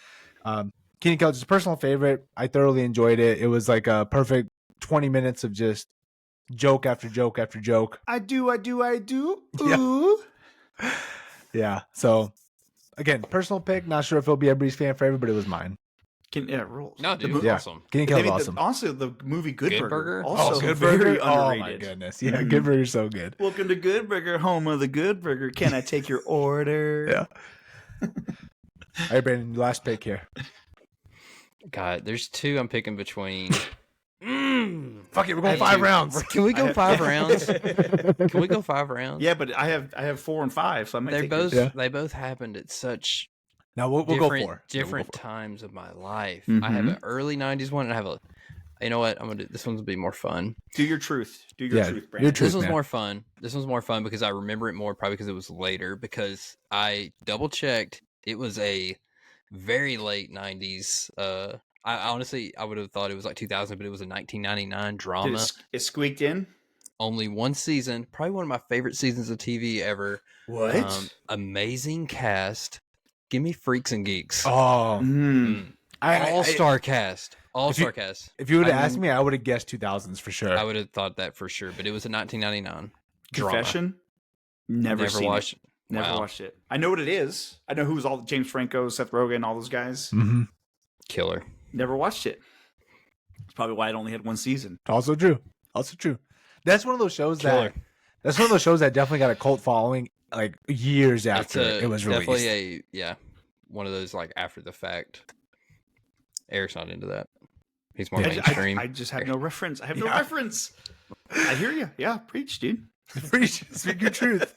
Keenan and Kel is a personal favorite. I thoroughly enjoyed it. It was like a perfect 20 minutes of just joke after joke after joke. I do. Yeah. Ooh. Yeah. So again, personal pick. Not sure if it'll be everybody's fan favorite, but it was mine. Rules. No, dude, awesome. Keenan and Kel is awesome. Also, the movie Good Burger. Burger? Also Good very Burger. underrated. Oh my goodness. Yeah, Good Burger's so good. Welcome to Good Burger, home of the Good Burger. Can I take your order? Yeah. All right, Brandon, last pick here. God, there's 2 I'm picking between. Fuck it, we're going 5 rounds. Can we go 5 rounds? Can we go 5 rounds? Yeah, but I have 4 and 5, so I might They take both yours. they both happened at such No, we'll go different 4. different times of my life. Mhm. I have an early '90s one, and I have a. You know what? I'm gonna do this. One's gonna be more fun. Do your truth. Do your Yeah, truth, your Brandon. truth. This one's man. more fun. This one's more fun because I remember it more, probably because it was later. Because I double checked, it was a very late '90s. I honestly I would have thought it was like 2000, but it was a 1999 Did drama. it squeaked in? Only one season. Probably one of my favorite seasons of TV ever. What? Amazing cast. Give me Freaks and Geeks. Oh, All-star cast. All-star If you- cast. if you would have I asked me, I would have guessed 2000s for sure. I would have thought that for sure, but it was a 1999 drama. Confession? Never seen watched it. Never Wow. watched it. I know what it is. I know who's all James Franco, Seth Rogen, all those guys. Mm-hmm. Killer. Never watched it. That's probably why it only had 1 season. Also true. Also true. That's one of those shows Killer. that's one of those shows that definitely got a cult following like years after it was released. Definitely one of those like after the fact. Eric's not into that. He's more mainstream. I just have no reference. I have no reference. I hear you. Yeah, preach, dude. Speak your truth.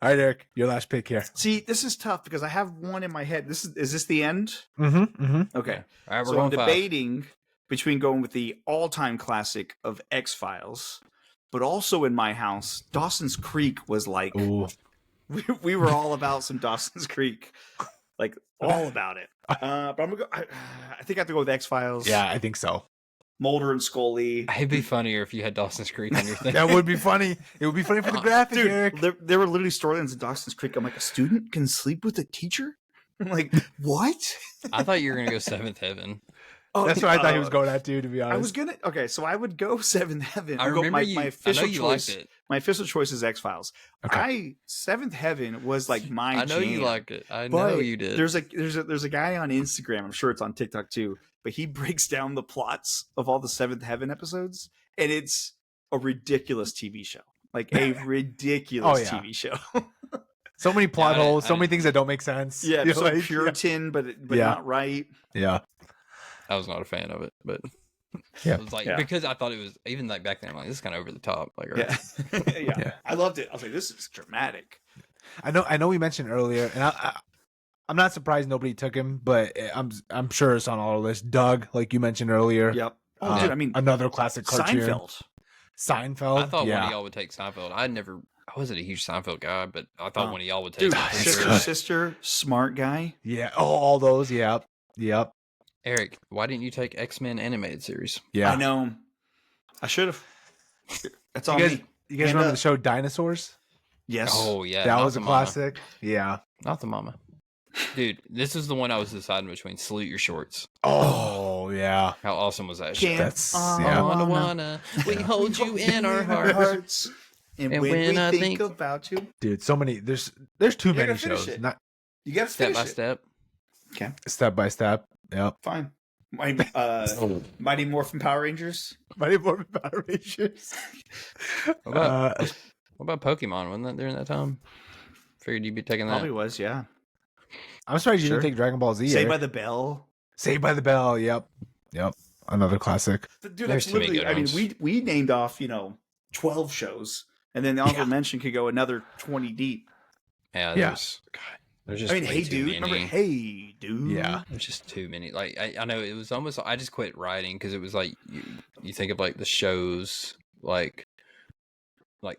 All right, Eric, your last pick here. See, this is tough because I have one in my head. Is this the end? Mm-hmm. Mm-hmm. Okay. All right, we're So I'm going 5. debating between going with the all-time classic of X-Files, but also in my house, Dawson's Creek was like Ooh. we were all about some Dawson's Creek, like all about it. But I'm gonna go. I think I have to go with X-Files. Yeah, I think so. Mulder and Scully. It'd be funnier if you had Dawson's Creek on your thing. That would be funny. It would be funny for the graphic, Dude, Eric. there were literally storylines in Dawson's Creek. I'm like, a student can sleep with a teacher? I'm like, what? I thought you were gonna go Seventh Heaven. Oh, That's what I thought he was going at too, to be honest. I was gonna. Okay, so I would go Seventh Heaven. I I'll go- remember you. my I know official you choice. liked it. My official choice is X-Files. Okay. Seventh Heaven was like my. I know you jam. liked it. I But know you did. There's a guy on Instagram. I'm sure it's on TikTok too. But he breaks down the plots of all the Seventh Heaven episodes, and it's a ridiculous TV show. Like a ridiculous Oh, yeah. TV show. So many plot Yeah, I holes, didn't- so I many didn't- thing that don't make sense. Yeah, You know, so like, Puritan, but Yeah. not right. Yeah. I was not a fan of it, but Yeah. it was like Yeah. because I thought it was even like back then. I'm like, this is kind of over the top. Like, right? Yeah. yeah, Yeah. I loved it. I was like, this is dramatic. I know we mentioned earlier, and I'm not surprised nobody took him, but I'm sure it's on our list. Doug, like you mentioned earlier. Yep. Oh, dude, I mean, another classic cartoon. Seinfeld. Seinfeld. I thought yeah. one of y'all would take Seinfeld. I wasn't a huge Seinfeld guy, but I thought Oh. one of y'all would take Dude, it for sister, sure. sister, smart guy. Yeah. Oh, all those. Yep. Yep. Eric, why didn't you take X-Men animated series? Yeah. I know. I should have. That's You all guys, me. you guys And, remember the show Dinosaurs? Yes. Oh yeah, that not was a the mama. classic. Yeah. Not the mama. Dude, this is the one I was deciding between. Salute Your Shorts. Oh, yeah. How awesome was that show? Can't That's- I yeah. Wanna, we hold you in our hearts. And, And when when we I think think- about you, Dude, so many. There's too You many gotta finish shows. it. Not you got to Step finish by it. step. Okay, step by step. Yep. fine. Mighty Morphin Power Rangers. Mighty Morphin Power Rangers. What about Pokemon? Wasn't that during that time? Figured you'd be taking that. Probably was, yeah. I'm surprised you Sure. didn't take Dragon Ball Z. Saved Eric. by the Bell. Saved by the Bell. Yep. Yep. Another classic. Dude, There's that's too many literally. good I mean, ones. we named off 12 shows, and then the honorable Yeah. mention could go another 20 deep. Yeah, Yeah. there's just I mean, way Hey too Dude. many. Remember Hey Dude? Yeah. There's just too many. Like I know it was almost. I just quit writing because it was like you think of like the shows like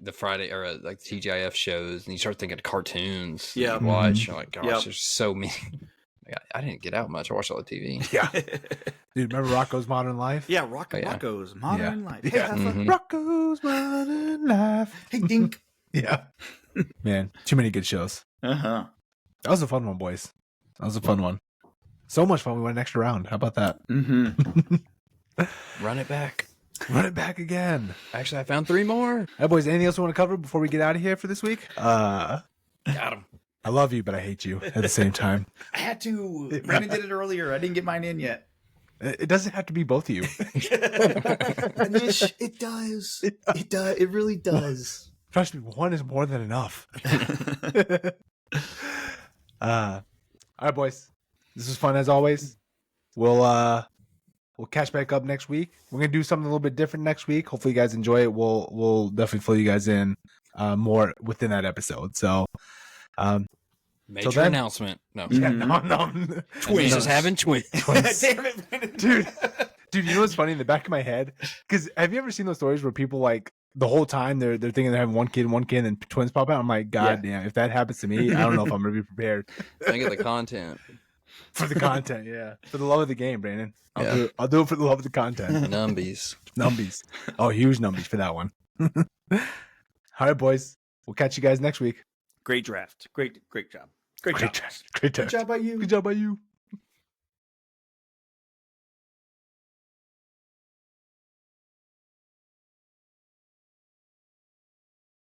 the Friday or like the TGIF shows, and you start thinking of cartoons. that Yeah. you watch. You're like, gosh, Yep. there's so many. Like, I didn't get out much. I watched all the TV. Yeah. Dude, remember Rocco's Modern Life? Yeah, Oh, yeah. Rocco's Modern Life. Hey, Yeah. have fun. Mhm. Rocco's Modern Life. Hey, Dink. Yeah. Man, too many good shows. Uh-huh. That was a fun one, boys. That was a fun one. So much fun. We went an extra round. How about that? Mm-hmm. Run it back. Run it back again. Actually, I found 3 more. Hey, boys, anything else you want to cover before we get out of here for this week? Got them. I love you, but I hate you at the same time. I had to. Brandon did it earlier. I didn't get mine in yet. It doesn't have to be both of you. Anish, it does. It does. It really does. Trust me, one is more than enough. All right, boys. This was fun as always. We'll We'll catch back up next week. We're gonna do something a little bit different next week. Hopefully, you guys enjoy it. We'll definitely fill you guys in more within that episode. So, Major then- announcement. No, yeah, no. twins is having twins. Damn it, dude. You know what's funny in the back of my head? Because have you ever seen those stories where people like the whole time they're thinking they're having one kid, and then twins pop out? I'm like, God damn, if that happens to me, I don't know if I'm gonna be prepared. Think of the content. For the content, yeah. For the love of the game, Brandon. Yeah. I'll do it for the love of the content. Numbies. Numbies. Oh, huge numbies for that one. All right, boys. We'll catch you guys next week. Great draft. Great job. Great job. Great Good job. job by you. Good job by you.